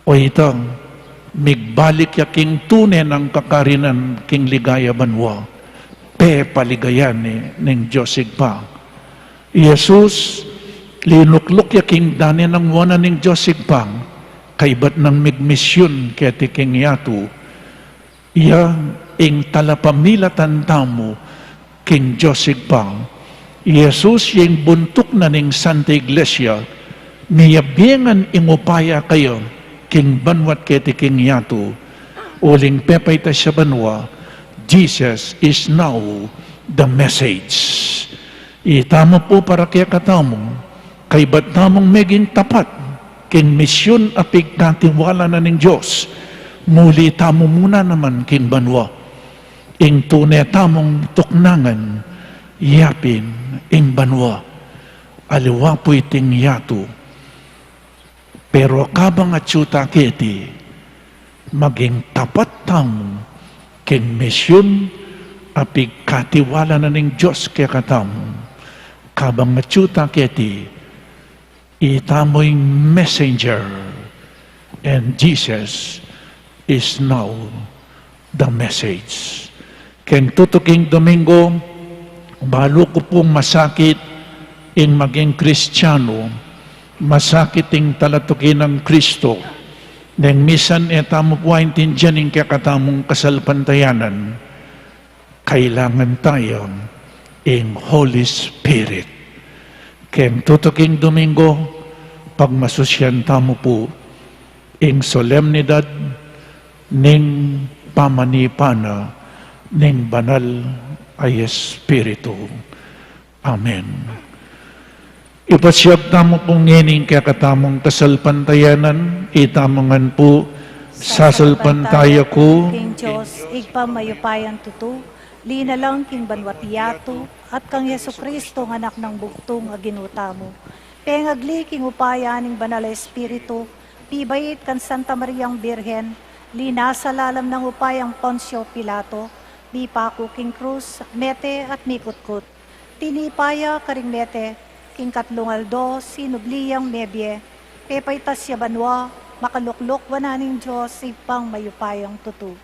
o itang migbalik ya King Tune ng kakarinan King Ligaya Banwa, paligayan ning Josig pa. Jesus, linuklok ya King Dane ng wana ning Josig pa, kay ba't nang migmisyon kaya ti King Yato, iya ing talapamilatan tamo King Joseph Pang. Jesus yung buntok na ning Santa Iglesia, miyabiengan imupaya kayo King Banwat keti King Yato, uling pepayta siya banwa, Jesus is now the message. Itamo po para kaya katamo, kay ba't tamong meging tapat, king misyon apig katiwala na ning Diyos, muli tamo muna naman king banwa. Ing tunay tamong tuknangan, yapin ing banwa. Aliwa po iting yato. Pero kabang atsyuta keti, maging tapat tamo king misyon apig katiwala na ning Diyos kaya katamo. Kabang atsyuta keti, itamoy messenger, and Jesus is now the message. Keng tutuking Domingo, balo ko pong masakit in maging Kristiyano, masakit ing talatukin ng Kristo, nang misan etamo po intindihan ing kakatamong kasalpantayanan, kailangan tayo in Holy Spirit. Keng tutuking Domingo, pag masusyan tamo po, ing solemnidad ning pamanipana ning banal ay Espiritu. Amen. Ipasyag tamo pong ngening kakatamong kasalpantayanan, itamongan po, sasalpantaya ko, King Diyos, igpamayupayan tutu, lina lang king banwatiyato, at kang Yesu Kristo, anak ng bugtong aginuta mo. Pengagli king upaya ning banal Espiritu, pibait kan Santa Mariang Birhen, lina sa lalam ng upayang Poncio Pilato, di pako king Cruz, mete at mikutkut. Tinipaya karing mete, king Katlungaldo, sinubliyang mebye, pepaytas siya banwa, makaluklok wananing Diyos, ipang mayupayang tutu.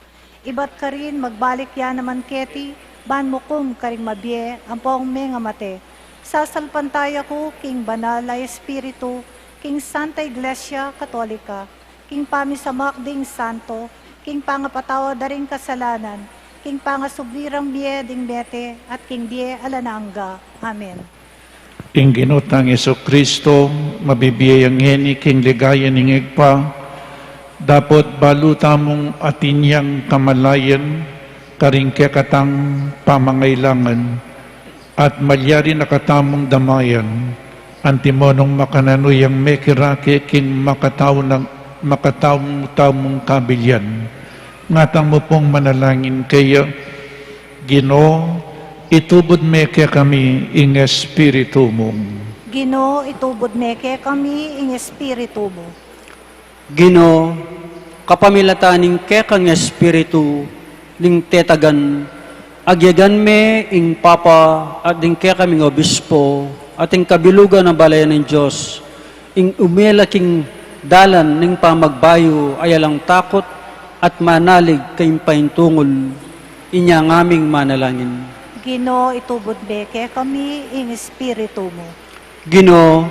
Ibat ka rin magbalik yan naman keti, ban mo kum karing mabye, ampong mga mate. Sasalpantaya ko, king banal ay Espiritu, king Santa Iglesia Katolika, king pamisamak ding santo, king pangapatawa daring kasalanan, king pangasubirang biye ding bete, at king biye alananga. Amen. ing ginutang Yeso Kristo, mabibiyayang heni king ligaya ningig pa, dapat balutamong atinyang kamalayan, karing kekatang pamangailangan, at malyari nakatamong damayan, antimonong makananuyang mekirake king makatawong tamong kabilyan, ngatang mo pong manalangin kayo, Ginoo, itubod me kaya kami ing espiritu mo. Ginoo, itubod meke kami ing espiritu mo. Ginoo, kapamilataning kekang espiritu, ning tetagan, agyagan me ing Papa at ing kekaming obispo, at ing kabilugan ng balayan ng Diyos, ing umelaking dalan ning pamagbayo ay alang takot at manalig kayong paintungol, inya ngaming manalangin. Ginoo, itubod meke kami ing espiritu mo. Ginoo,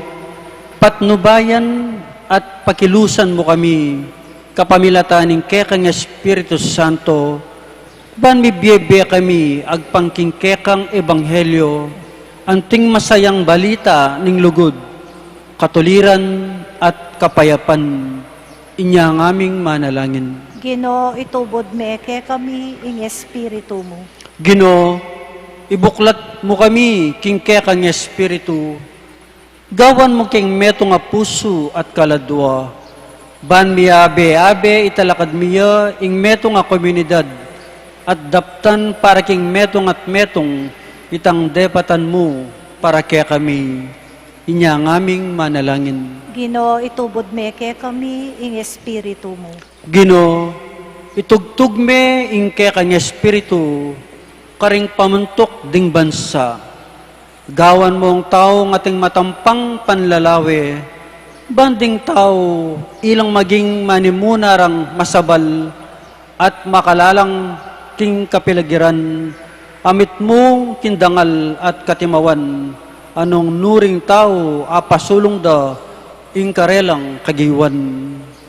patnubayan at pakilusan mo kami, kapamilataning kekang Espiritu Santo, ban mibiyebe kami agpangking kekang ebanghelyo, anting masayang balita ning lugod, katuliran at kapayapan, inya ng aming manalangin. Ginoo, itubod meke kami ing espiritu mo. Ginoo, ibuklat mo kami king kekang Espiritu, gawan mo king meto nga puso at kaladwa, ban miyabe-abe italakad miya ing meto nga komunidad, at daptan para king metong at metong itang depatan mo para kaya kami, inya ng aming manalangin. Ginoo, itubod meke kami ing espiritu mo. Ginoo, itugtog me ing kaya kang Espiritu, karing pamuntok ding bansa. Gawan mo ang tao ng ating matampang panlalawe, banding tao ilang maging manimunarang masabal at makalalang king kapiligiran, amit mo kindangal at katimawan, anong nuring tao apasulong da ing karelang kagiwan,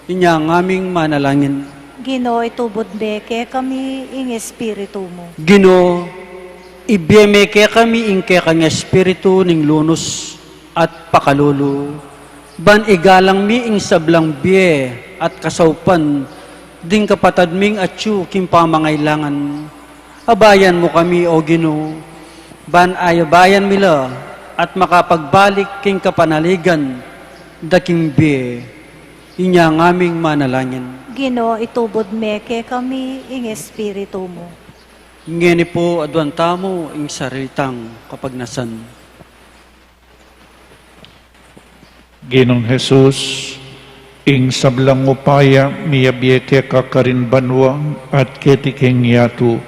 inya ng aming manalangin. Ginoo, itubod meke kami ing espiritu mo. Ginoo, ibiyeme kaya kami ing kaya kang espiritu ning lunos at pakalulu. Ban igalang mi ing sablang biye at kasaupan, ding kapatad ming atyu kim pamangailangan. Abayan mo kami, O Ginoo, ban ayabayan mila at makapagbalik king kapanaligan, daking biye, inya ng aming manalangin. Ginoo, itubod meke kami ing espiritu mo. Ngeni po adwanta mo ing saritang kapagnasan. Ginong Jesus, ing sablang upaya miyabiyete ka karin banwa at ketiking yatu.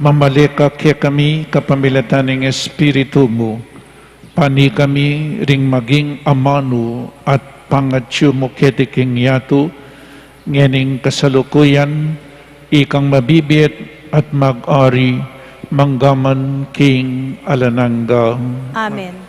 Mamaleka kaya kami kapamilataning espiritu mo, pani kami ring maging amano at pangatsyo mo ketiking yatu, ngening kasalukuyan, ikang mabibit at mag-ari, manggaman king alanangga. Amen.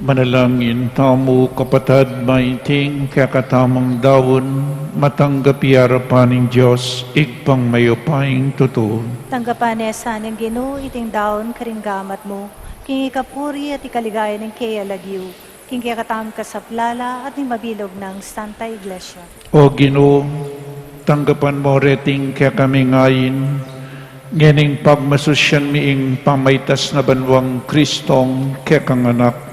Manalangin tamo kapatad maiting kakatamang dawon matanggapi harapan ng Diyos igpang mayopaing totoo. Tanggapan esa ng Ginoo iting daon karinggamat mo, king ikapuri at ikaligaya ng kaya lagyo, king kakatam kasaplala at ng mabilog ng Santa Iglesia. O Ginoo, tanggapan mo reting kaya kami ngayon, ngening pagmasusyan miing pamaitas na banwang Kristong kaya kang anak.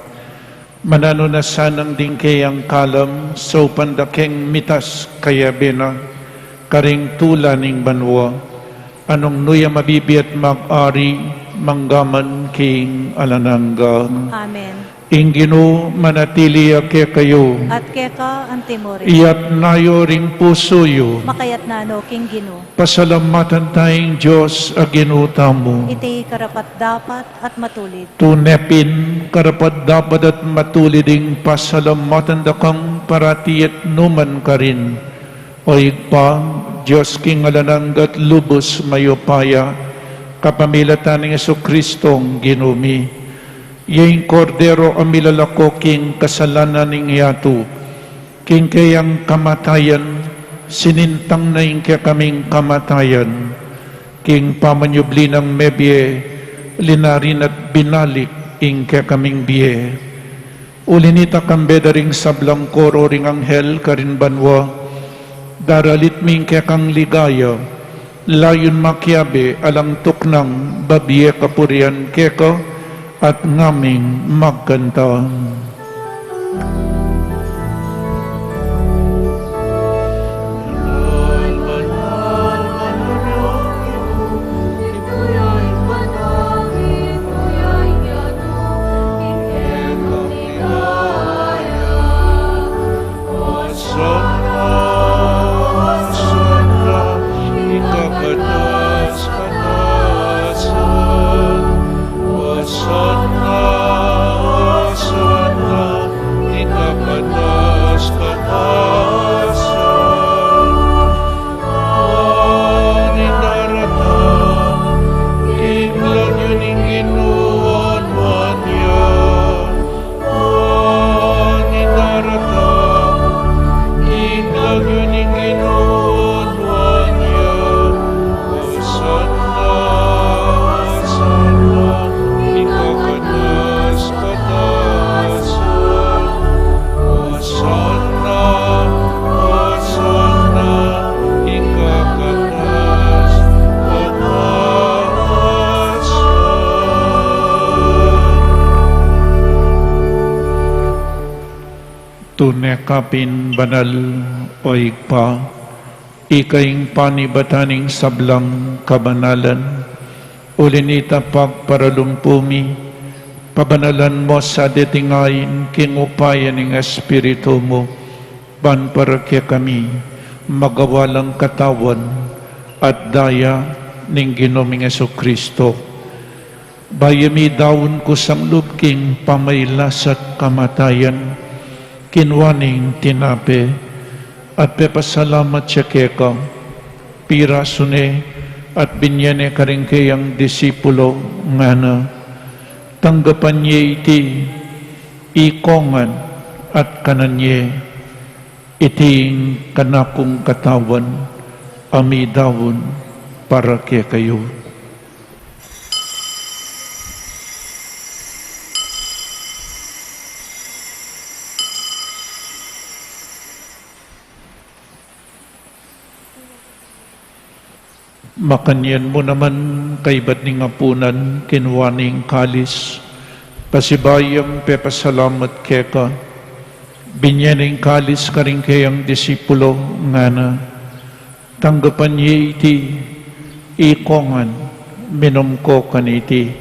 Manano na sanang din kayang kalam, so pandakeng mitas kaya bena, karing tula ning banwa, anong nuya mabibiat mag-ari, manggaman king alanangga. Amen. Ingino manatili ake kayo, At keka ang timore, iyat nayo ring pusoyo, makayat nano king Ginoo, pasalamatan tayong Diyos aginutamo. iti karapat dapat at matulid. Tunepin, karapat dapat at matuliding pasalamatan dakang paratiet numan ka rin. O igpa, Diyos king alananggat lubos mayopaya, kapamilatan ng Jesucristong ginumi. Yung kordero amilalako king kasalanan ng yato, king kayang kamatayan, sinintang na yung kaya kaming kamatayan, king pamanyubli ng mebye, linarin at binalik ing kaya kaming biye. Ulinita kambeda ring sablang koro ring anghel karin banwa, daralit ming kaya kang ligaya, layon makiabe alang tuknang babiye kapurian keka, at ngaming magkanta. Tunekapin banal o igpa, ikaing panibataning sablang kabanalan, ulinita pagparalumpumi, pabanalan mo sa detingayin, kingupayan ng Espiritu mo, panparakya kami, magawalang katawan, at daya ng Ginoming Jesucristo. Bayami daon ko sang lubking pamaylasat kamatayan, kinwaning tinape, at pepasalamat siya keka, pirasune at binyane karing kayang disipulo nga na, tanggapan niya iti, ikongan at kananye, iting kanakong katawan, amidawon para kaya kayo. Makanyan mo naman kay ba't ning apunan, kinwaning kalis, pasibayam pepasalamat keka, binyaning kalis karing kayang disipulo nga na, tanggapan niya iti, ikongan, minom ko kaniti,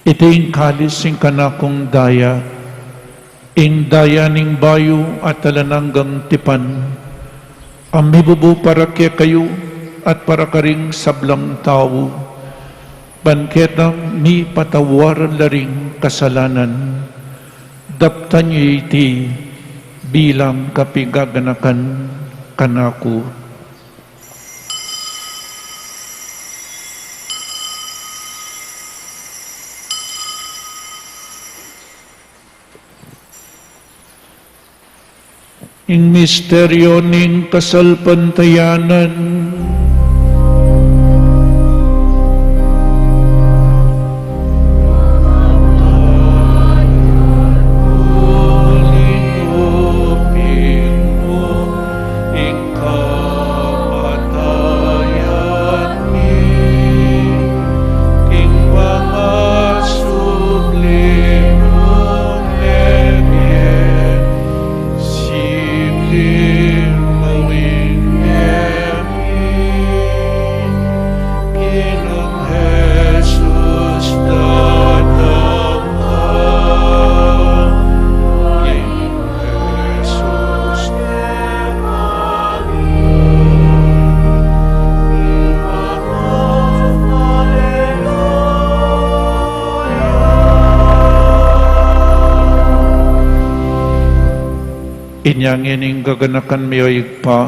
iti kalis ing kanakong daya, ing daya ning bayo at talananggang tipan, ang mibubu para kaya kayo, at para karing sablang tao, banketang ni patawaran laring kasalanan, daptan niyo iti bilang kapigaganakan kanako. ing misteryo ning kasalpantayanan. Ulingupin mo ing kamatayan ni king mga sublimong lebyen sibling mawin Ginong Jesus tatama Ginong Jesus Inyang ining gaganakan mi pa,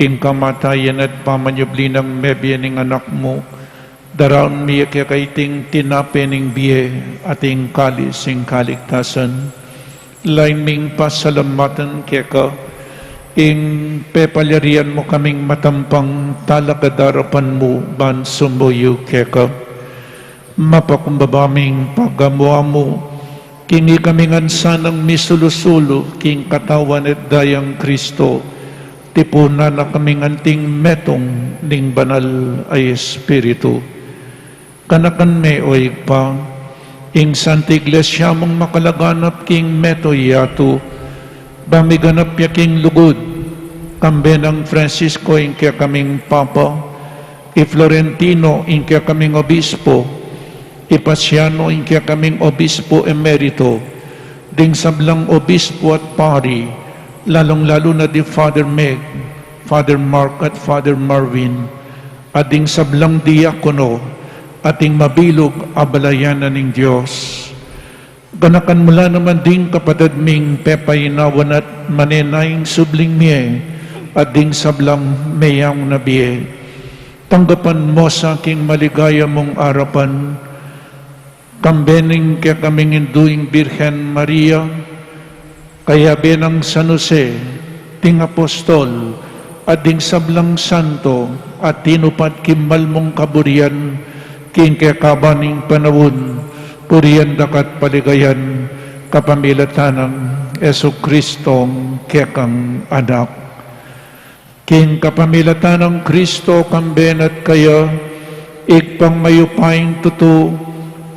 ing kamatayan at pamanyubli ng mebye ning anak mo, daraon mi kaiting tinapening biye ating kalis ing kaligtasan. Laiming pasalamatan keka, ing pepalyarian mo kaming matampang talakadarapan mo ban sumuyo keka. Mapakumbabaming paggamuha mo, kini kamingan sanang misulusulo king katawan at dayang Kristo, tipunan na kaming anting metong ning banal ay Espiritu. Kanakan me oy pa, ing Santa Iglesia mong makalaganap king meto yato, bamiganap ya king lugod, kambe ng Francisco ing kaya kaming Papa, i Florentino ing kaya kaming Obispo, Ipasiano ing kaya kaming Obispo Emerito, ding sablang Obispo at Pari, lalong-lalo na di Father Meg, Father Mark at Father Marvin, at ding sablang diakono, ating mabilog abalayanan ng Diyos. Ganakan mula naman ding kapatid ming pepayinawan at manenayang subling miye, at ding sablang mayang nabiye. Tanggapan mo sa aking maligaya mong arapan, kambening kaya kaming induing Birhen Maria, kaya benang San Jose, ting apostol, at ding sablang santo, at tinupat kimbal mong kaburian, king kaya kabaning panawon, purian dakat paligayan, kapamilatanang Yesu Kristong kaya kang anak. King kapamilatanang Kristo kamben at kaya, ikpang mayupaing tuto,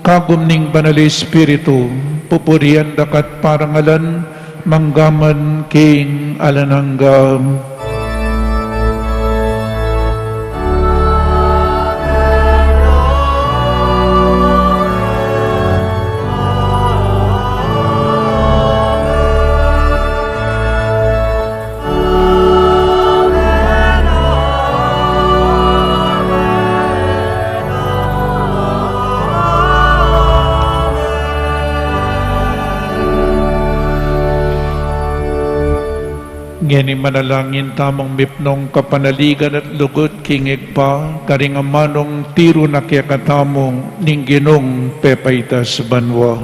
kagum ning banal Espiritu, pupurian dakat parangalan, manggaman king alananggam. Ngeni manalangin tamang mipnong kapanaligan at lugod kingig pa, karing amanong tiro na kaya katamong ning Ginong pepaytas banwa.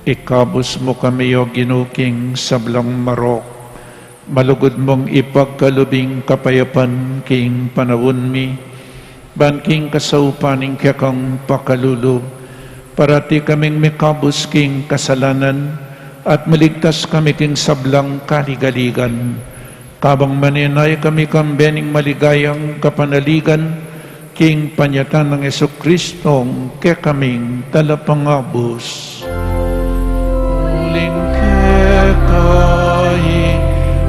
Ikabos mo kami o ginuking sablang marok, malugod mong ipagkalubing kapayapan king panawon mi, banking kasaupaning kang pakalulub, parati kaming mikabos king kasalanan, at maligtas kami king sablang kaligaligan. Kabang maninay kami kambening maligayang kapanaligan, king panyatan ng Jesucristong ke kaming talapangabos. Uling ke kaing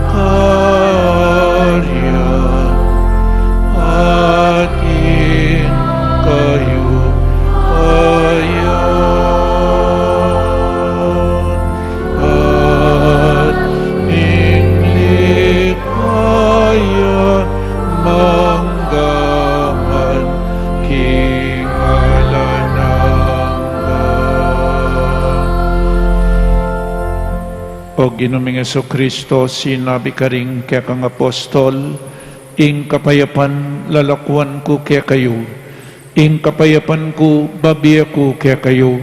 karya, atin kayo ayan, at inglikaya manggaman king alananggan. O Ginoong Jesucristo, sinabi ka rin kaya kang apostol, ing kapayapan lalakwan ko kaya kayo, ing kapayapan ko babiya ko kaya kayo.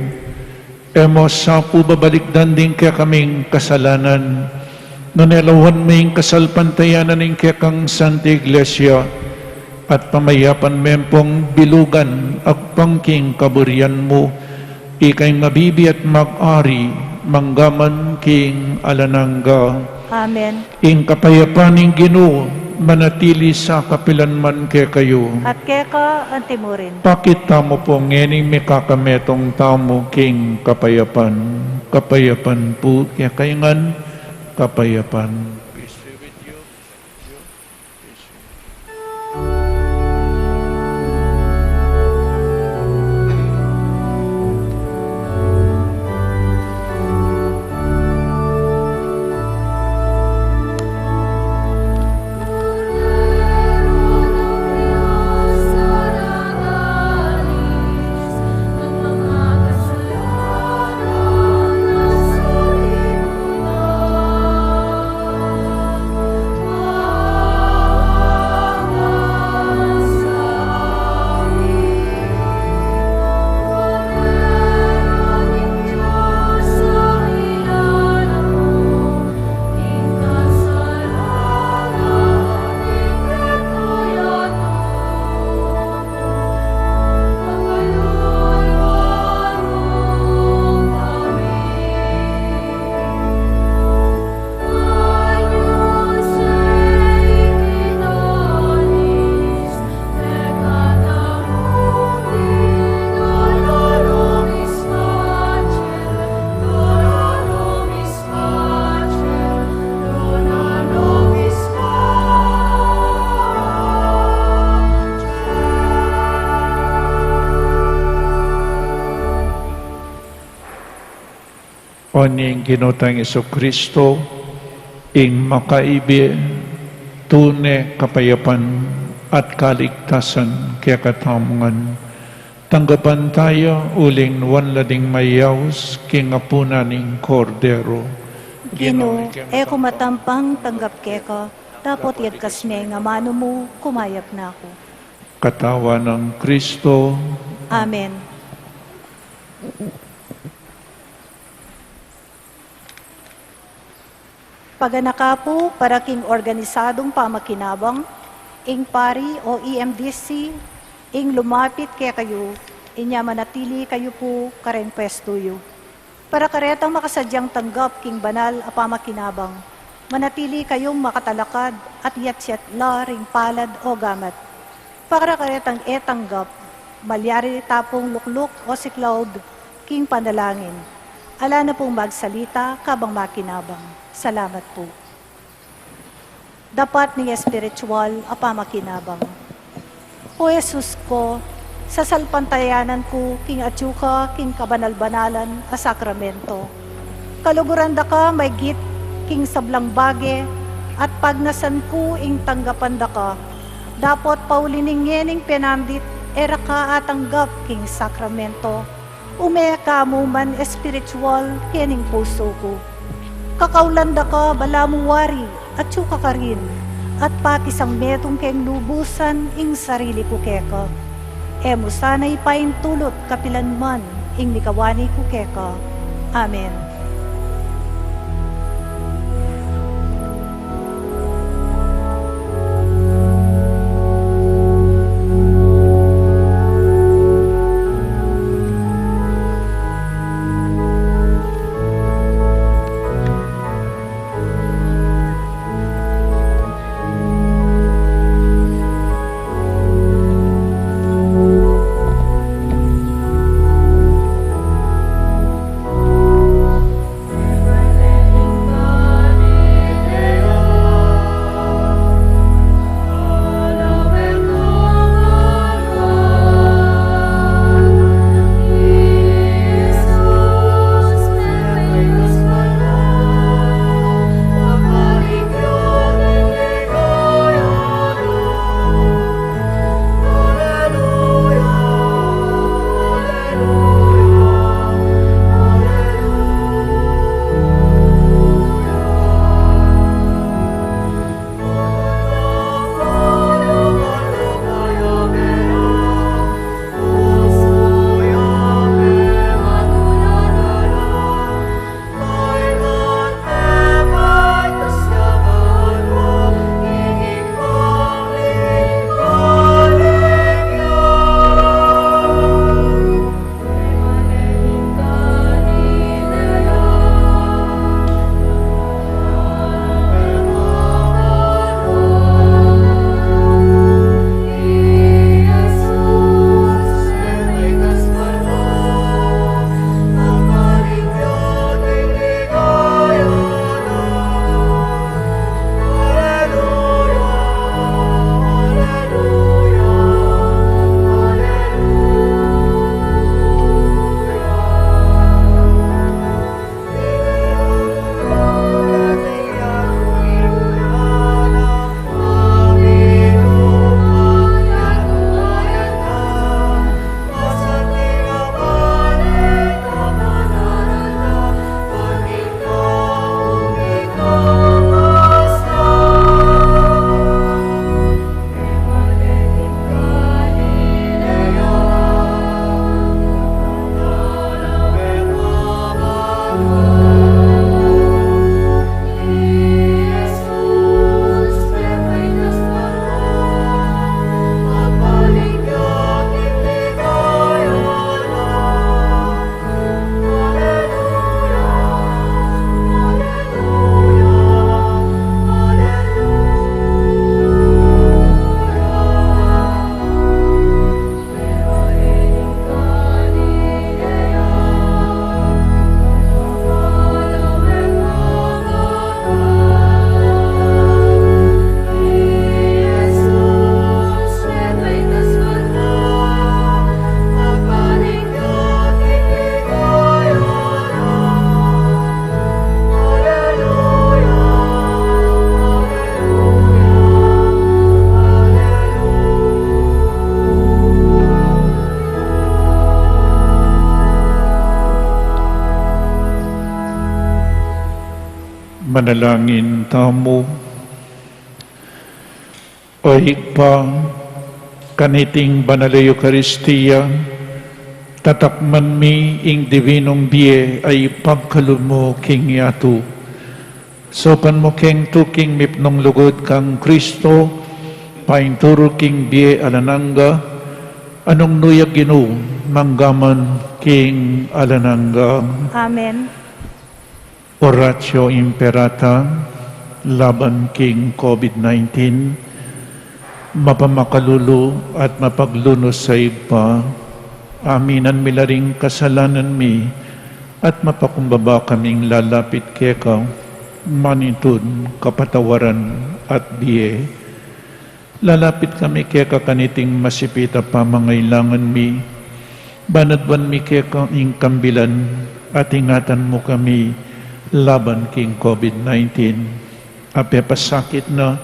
Emos sa po babalikdan din kaya kaming kasalanan, nanelawan mo yung kasalpantayanan ng kaya kang Santa Iglesia, at pamayapan mempong bilugan at pangking kaburian mo, ikay mabibi at mag-ari, manggaman king alanangga. Amen. Ing kapayapaning Ginoo, manatili sa kapilanman kaya kayo. At keka antimurin. Pakita mo po ngening may kakametong tamo king kapayapan. Kapayapan po kaya kayangan, kapayapan. Oning ginotang Jesucristo, ing makaibi, tune kapayapan at kaligtasan kaya katamungan. Tanggapan tayo uling wanlading mayaws king apuna ning kordero. Gino, eko matampang tanggap keka, tapot yagkas me nga mano mo, kumayap na ako. Katawan ng Kristo, Amen. Paganaka po para king organisadong pamakinabang, ing pari o EMDC, ing lumapit kaya kayo, inya manatili kayo po karen pwestuyo. Para karetang makasadyang tanggap king banal a pamakinabang, manatili kayong makatalakad at yatsat la ring palad o gamat. Para karetang etanggap, malyari tapong lukluk o siklawd king panalangin. Ala na pong magsalita kabang makinabang. Salamat po. Dapat ni espiritual apamakinabang. O Jesus ko, sa salpantayanan ko, king atyuka, king kabanal-banalan, a sakramento. Kaluguran da ka, may git, king sablang bage, at pagnasan ko, ing tanggapan da ka. Dapat pauliningening penandit, era ka atanggap, king sakramento. Umea ka mo man espiritual, kening puso ko. Kakaulanda ka, balamuwari, at syuka ka rin, at pakisang metong keng lubusan, ing sarili ko keka. Emo sana'y paintulot kapilanman, ing nikawani ko keka. Amen. Manalangin tamo. O higpa, kaniting banal na Eucharistia, tatakman mi ing divinong biye ay pagkalun mo king yato. Sopan mo king tuking mipnong lugod kang Kristo, painturo king biye alananga, anong nuyag ginu, manggaman king alananga. Amen. Oratio Imperata, laban king COVID-19, mapamakalulu at mapaglunos sa iba, aminan milaring kasalanan mi, at mapakumbaba kaming lalapit keka, manitud, kapatawaran at biye. Lalapit kami keka kaniting masipita pamangailangan mi, banadwan mi keka ing kambilan, at ingatan mo kami, laban king COVID-19. Ape pasakit na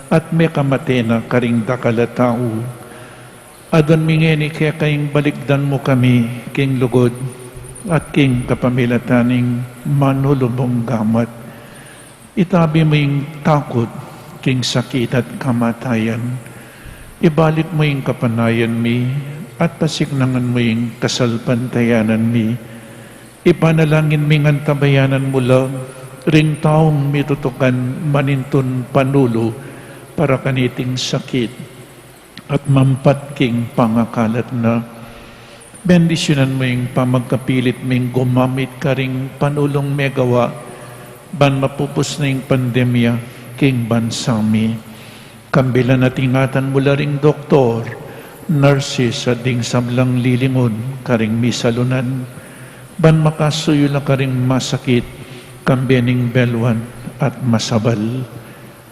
at may kamate na karing dakalatao. Adon mingeni kaya kayong balikdan mo kami king lugod at king kapamilataning manulubong gamat. Itabi mo yung takot king sakit at kamatayan. Ibalik mo yung kapanayan mi at pasignangan mo yung kasalpantayanan mi. Ipanalangin mingan tabayanan mula ring taong mitutukan manintun panulo para kaniting sakit at mampatking pangakalat na. Bendisyonan mo yung pamagkapilit ming gumamit ka ring panulong megawa ban mapupus na yung pandemya king bansami. Kambilan at ingatan mula ring doktor, nurses at ding sablang lilingon karing misalunan ban makasuyo na karing masakit kambianing belwan at masabal.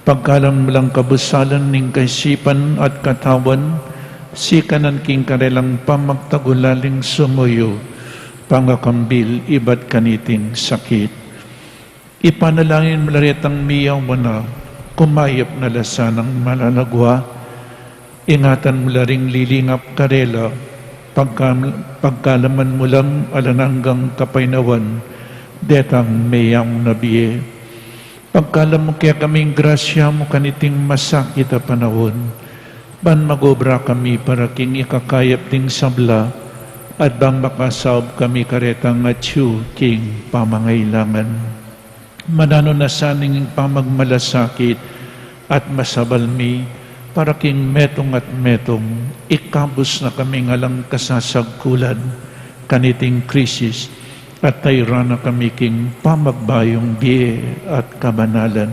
Pagkalam mo lang kabusalan ning kaisipan at katawan, sikanan king karelang pamagtagulaling sumuyo, pangakambil iba't kaniting sakit. Ipanalangin malaretang miyaw mo na, kumayap na lasanang malalagwa, ingatan mo ring lilingap karela, pagkalaman mo lang alananggang kapaynawan, detang mayang nabiye. Pagkalam mo kaya kaming grasya mo kaniting masakit a panahon, ban magobra kami para king ikakayap ting sabla, at bang makasaob kami karetang atyu king pamangailangan. Manano na saning pamagmalasakit at masabalmi, para king metong at metong, ikabos na kami ngalang kasasagkulan, kaniting krisis, at tayra na kami king pamagbayong biye at kabanalan.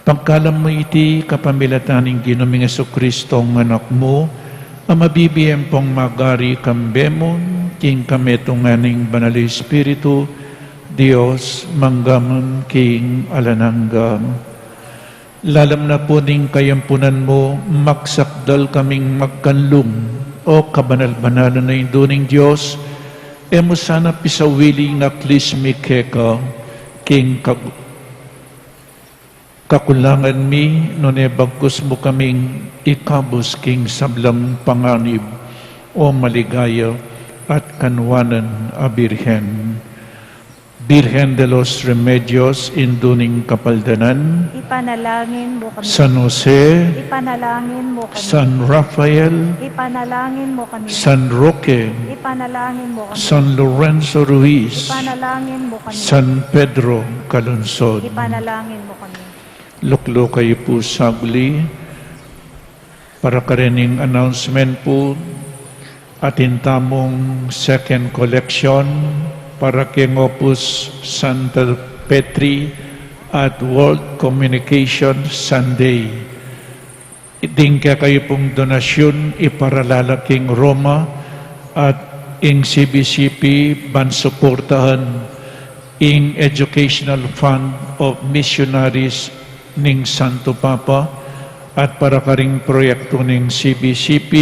Pagkalam mo iti kapamilataning Ginoming Jesucristo ang anak mo, ang mabibiyem pong magari kambemon, king kametong aning banal Espiritu, Diyos manggamon king alananggang. Lalam na po ning kayampunan mo, maksakdal kaming magkanlong, o kabanal-banalan na induning Diyos, emo sana pisawili nga klismi keka, king kakulangan mi, nune bagkus mo kaming ikabos king sablang panganib, o maligaya at kanwanan a Birhen. Birhen de los Remedios, induning kapaldanan, Ipanalangin mo kami. San Jose, Ipanalangin mo kami. San Rafael, Ipanalangin mo kami. San Roque, Ipanalangin mo kami. San Lorenzo Ruiz, Ipanalangin mo kami. San Pedro Calonsod. Ipanalangin mo kami. Luklo kayo po sagli para karening announcement po atin tamong second collection para king Opus Santa Petri at World Communication Sunday. Iting kaya kayo pong donasyon iparalalaking Roma at ing CBCP bansuportahan ing Educational Fund of Missionaries ning Santo Papa at para karing proyekto ning CBCP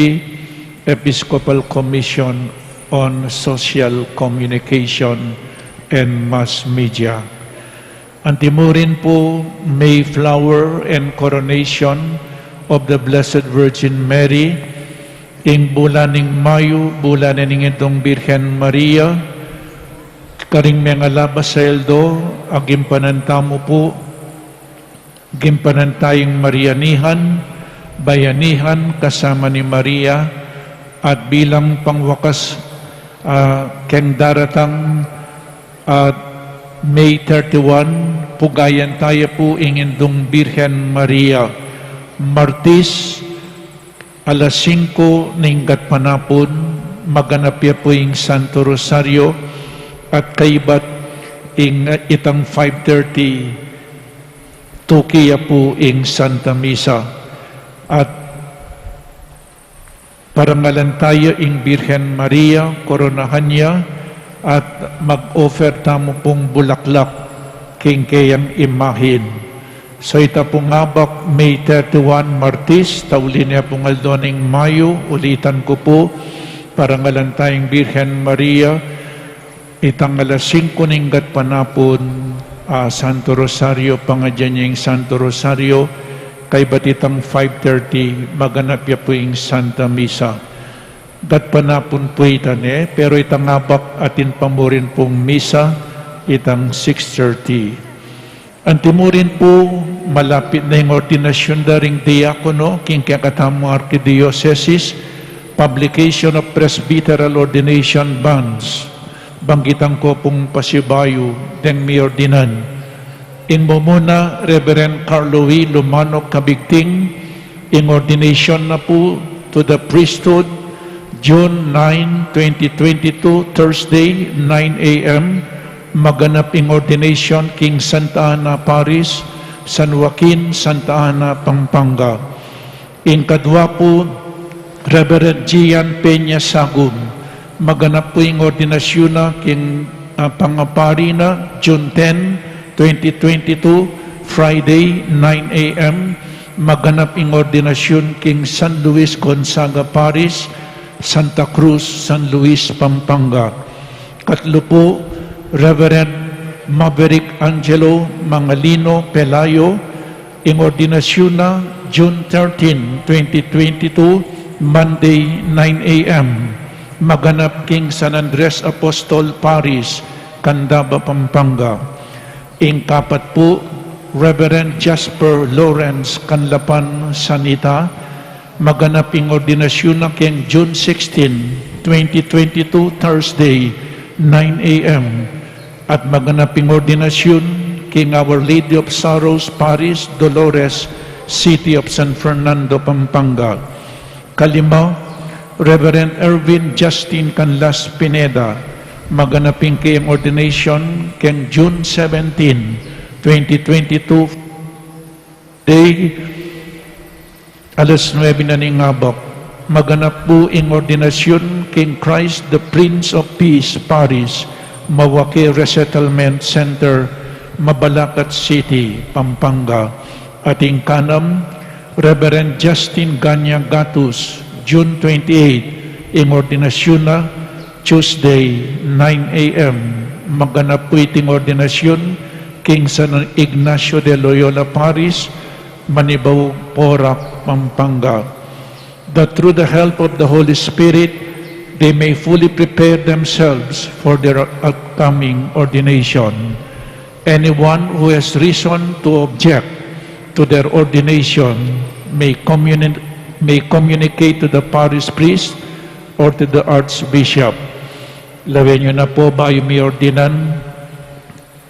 Episcopal Commission on Social Communication and Mass Media. Antimurin po Mayflower and Coronation of the Blessed Virgin Mary ing bulan ning Mayo, bulan ning itong Birhen Maria, karing mga labas sa eldo, agimpanan tamo po, gimpanan tayong Marianihan, bayanihan kasama ni Maria, at bilang pangwakas keng daratang May 31, pugayan tayo po ingindong Birhen Maria. Martis, alas 5 ninggat panapon, maganapya po ing Santo Rosario, at kaibat ing itang 5:30, tukiya po ing Santa Misa. At parangalan tayo ing Birhen Maria, koronahan niya, at mag-offer tamo pong bulaklak king kayang imahin. So ita pong ngabak May 31 Martis, taulin niya pong aldoning Mayo, ulitan ko po, parangalan tayong Birhen Maria, itang alas 5 ninggat panapon, Santo Rosario, pangadyan niya yung Santo Rosario, kay batitang 5:30, maganap ya po yung Santa Misa. Dat panapon po itan pero itang ngabak atin pamurin pong Misa, itang 6:30. Antimurin po, malapit na yung ordinasyon daring diakono, king kakatamo Archdiocese, publication of presbyteral ordination bonds, banggitan ko pong pasibayo deng mi ordinan. Ing mo muna, Reverend Carlo V. Lumano Kabigting, ing ordination na po to the priesthood, June 9, 2022, Thursday, 9 a.m., maganap ing ordination King Santa Ana Paris, San Joaquin, Santa Ana, Pampanga. Ing kadwa po, Reverend Gian Peña Sagum, maganap po ing ordinasyon na King Pangapari na June 10, 2022, Friday, 9 a.m., maganap ing ordinasyon King San Luis Gonzaga Paris, Santa Cruz, San Luis, Pampanga. Katlo po, Reverend Maverick Angelo Mangalino Pelayo, ing ordinasyon na June 13, 2022, Monday, 9 a.m., maganap King San Andres Apostol Paris, Candaba, Pampanga. Ing kapat po, Reverend Jasper Lawrence Canlapan Sanita, maganap ing ordinasyon na King June 16, 2022, Thursday, 9 a.m., at maganap ing ordinasyon King Our Lady of Sorrows Paris, Dolores, City of San Fernando, Pampanga. Kalima, Reverend Erwin Justin Canlas Pineda, maganapin kayong ordination keng June 17, 2022, day, alas 9 na ning ngabak. Maganap po ing ordinasyon King Christ the Prince of Peace, Paris, Mawake Resettlement Center, Mabalacat City, Pampanga. Ating kanam, Reverend Justin Ganya Gatus, June 28, ing ordinasyon na Tuesday, 9 a.m. Maganap po iting ordinasyon King San Ignacio de Loyola Paris, Manibaw, Porac, Pampanga. That through the help of the Holy Spirit, they may fully prepare themselves for their upcoming ordination. Anyone who has reason to object to their ordination may communicate to the parish priest or to the archbishop. Lawin nyo na po ba yung may ordinan?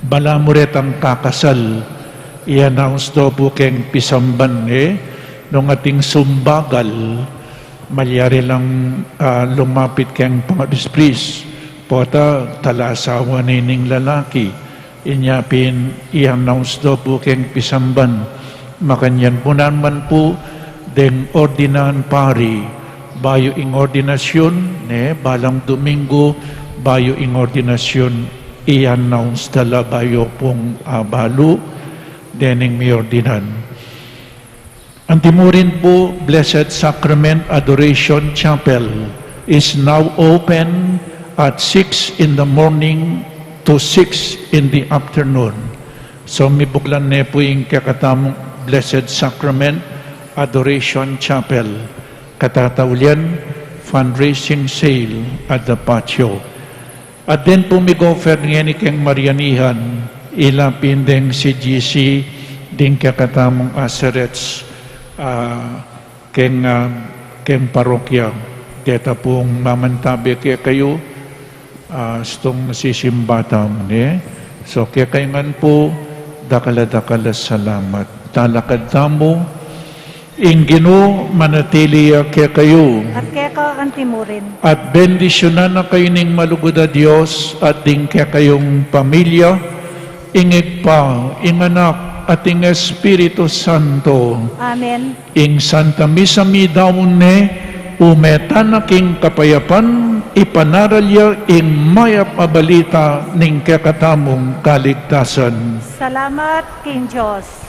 Balamuret ang kakasal. I-announce daw po keng pisamban nung ating sumbagal, malyari lang lumapit keng parish priest. Pota talasawa nining lalaki. Inyapin, i-announce daw po keng pisamban. Makanyan po naman po deng ordinan pari. Bayo ing ordinasyon, balang Domingo, bayo ing ordinasyon, i-announce tala bayo pong balo, dening may ordinan. Antimurin po, Blessed Sacrament Adoration Chapel is now open at 6 in the morning to 6 in the afternoon. So, mibuklan ne po yung kakatamong Blessed Sacrament Adoration Chapel. Katataulian, fundraising sale at the patio. At din po mig-offer niya ni Keng Marianihan, ilapin din si GC, din kakatamong aserets, keng parokya. Keta pong mamantabi kaya kayo, stong nasisimbatan. So kaya kayo man po, dakala-dakala salamat. Talakad tamo, Ingino manatili kaya kayo. At kaya ka antimurin. At bendisyonan na kayo ning malugod na Diyos at din kaya kayong pamilya, ingig pa, inganak at ing Espiritu Santo. Amen. Ing Santa Misa mi daon umetan na king kapayapan, ipanaralya ing mayap abalita ning kakatamong kaligtasan. Salamat, King Diyos.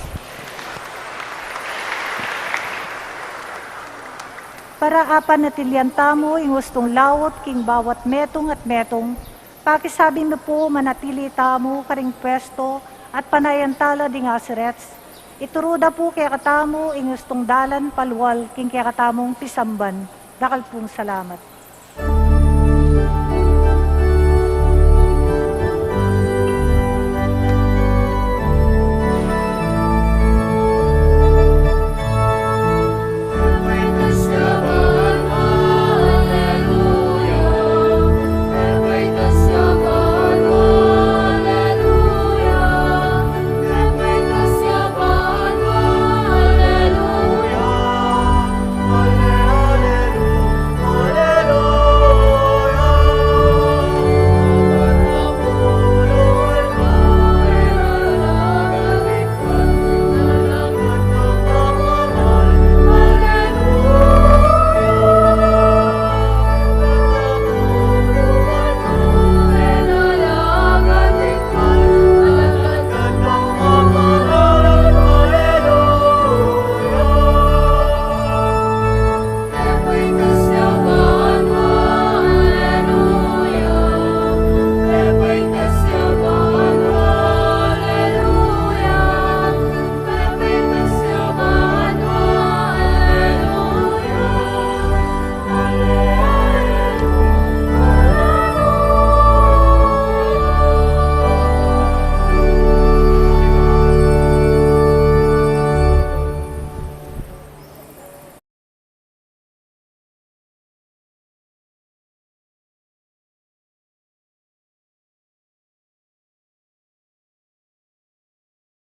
Para apan natilyan tamo, ing gustong lawot, king bawat metong at metong, pakisabi mo po manatili tamo, karing pwesto, at panayan tala ding aserets. Ituruda po kaya katamo, ing gustong dalan, palwal, king kaya katamong pisamban. Dakal pong salamat.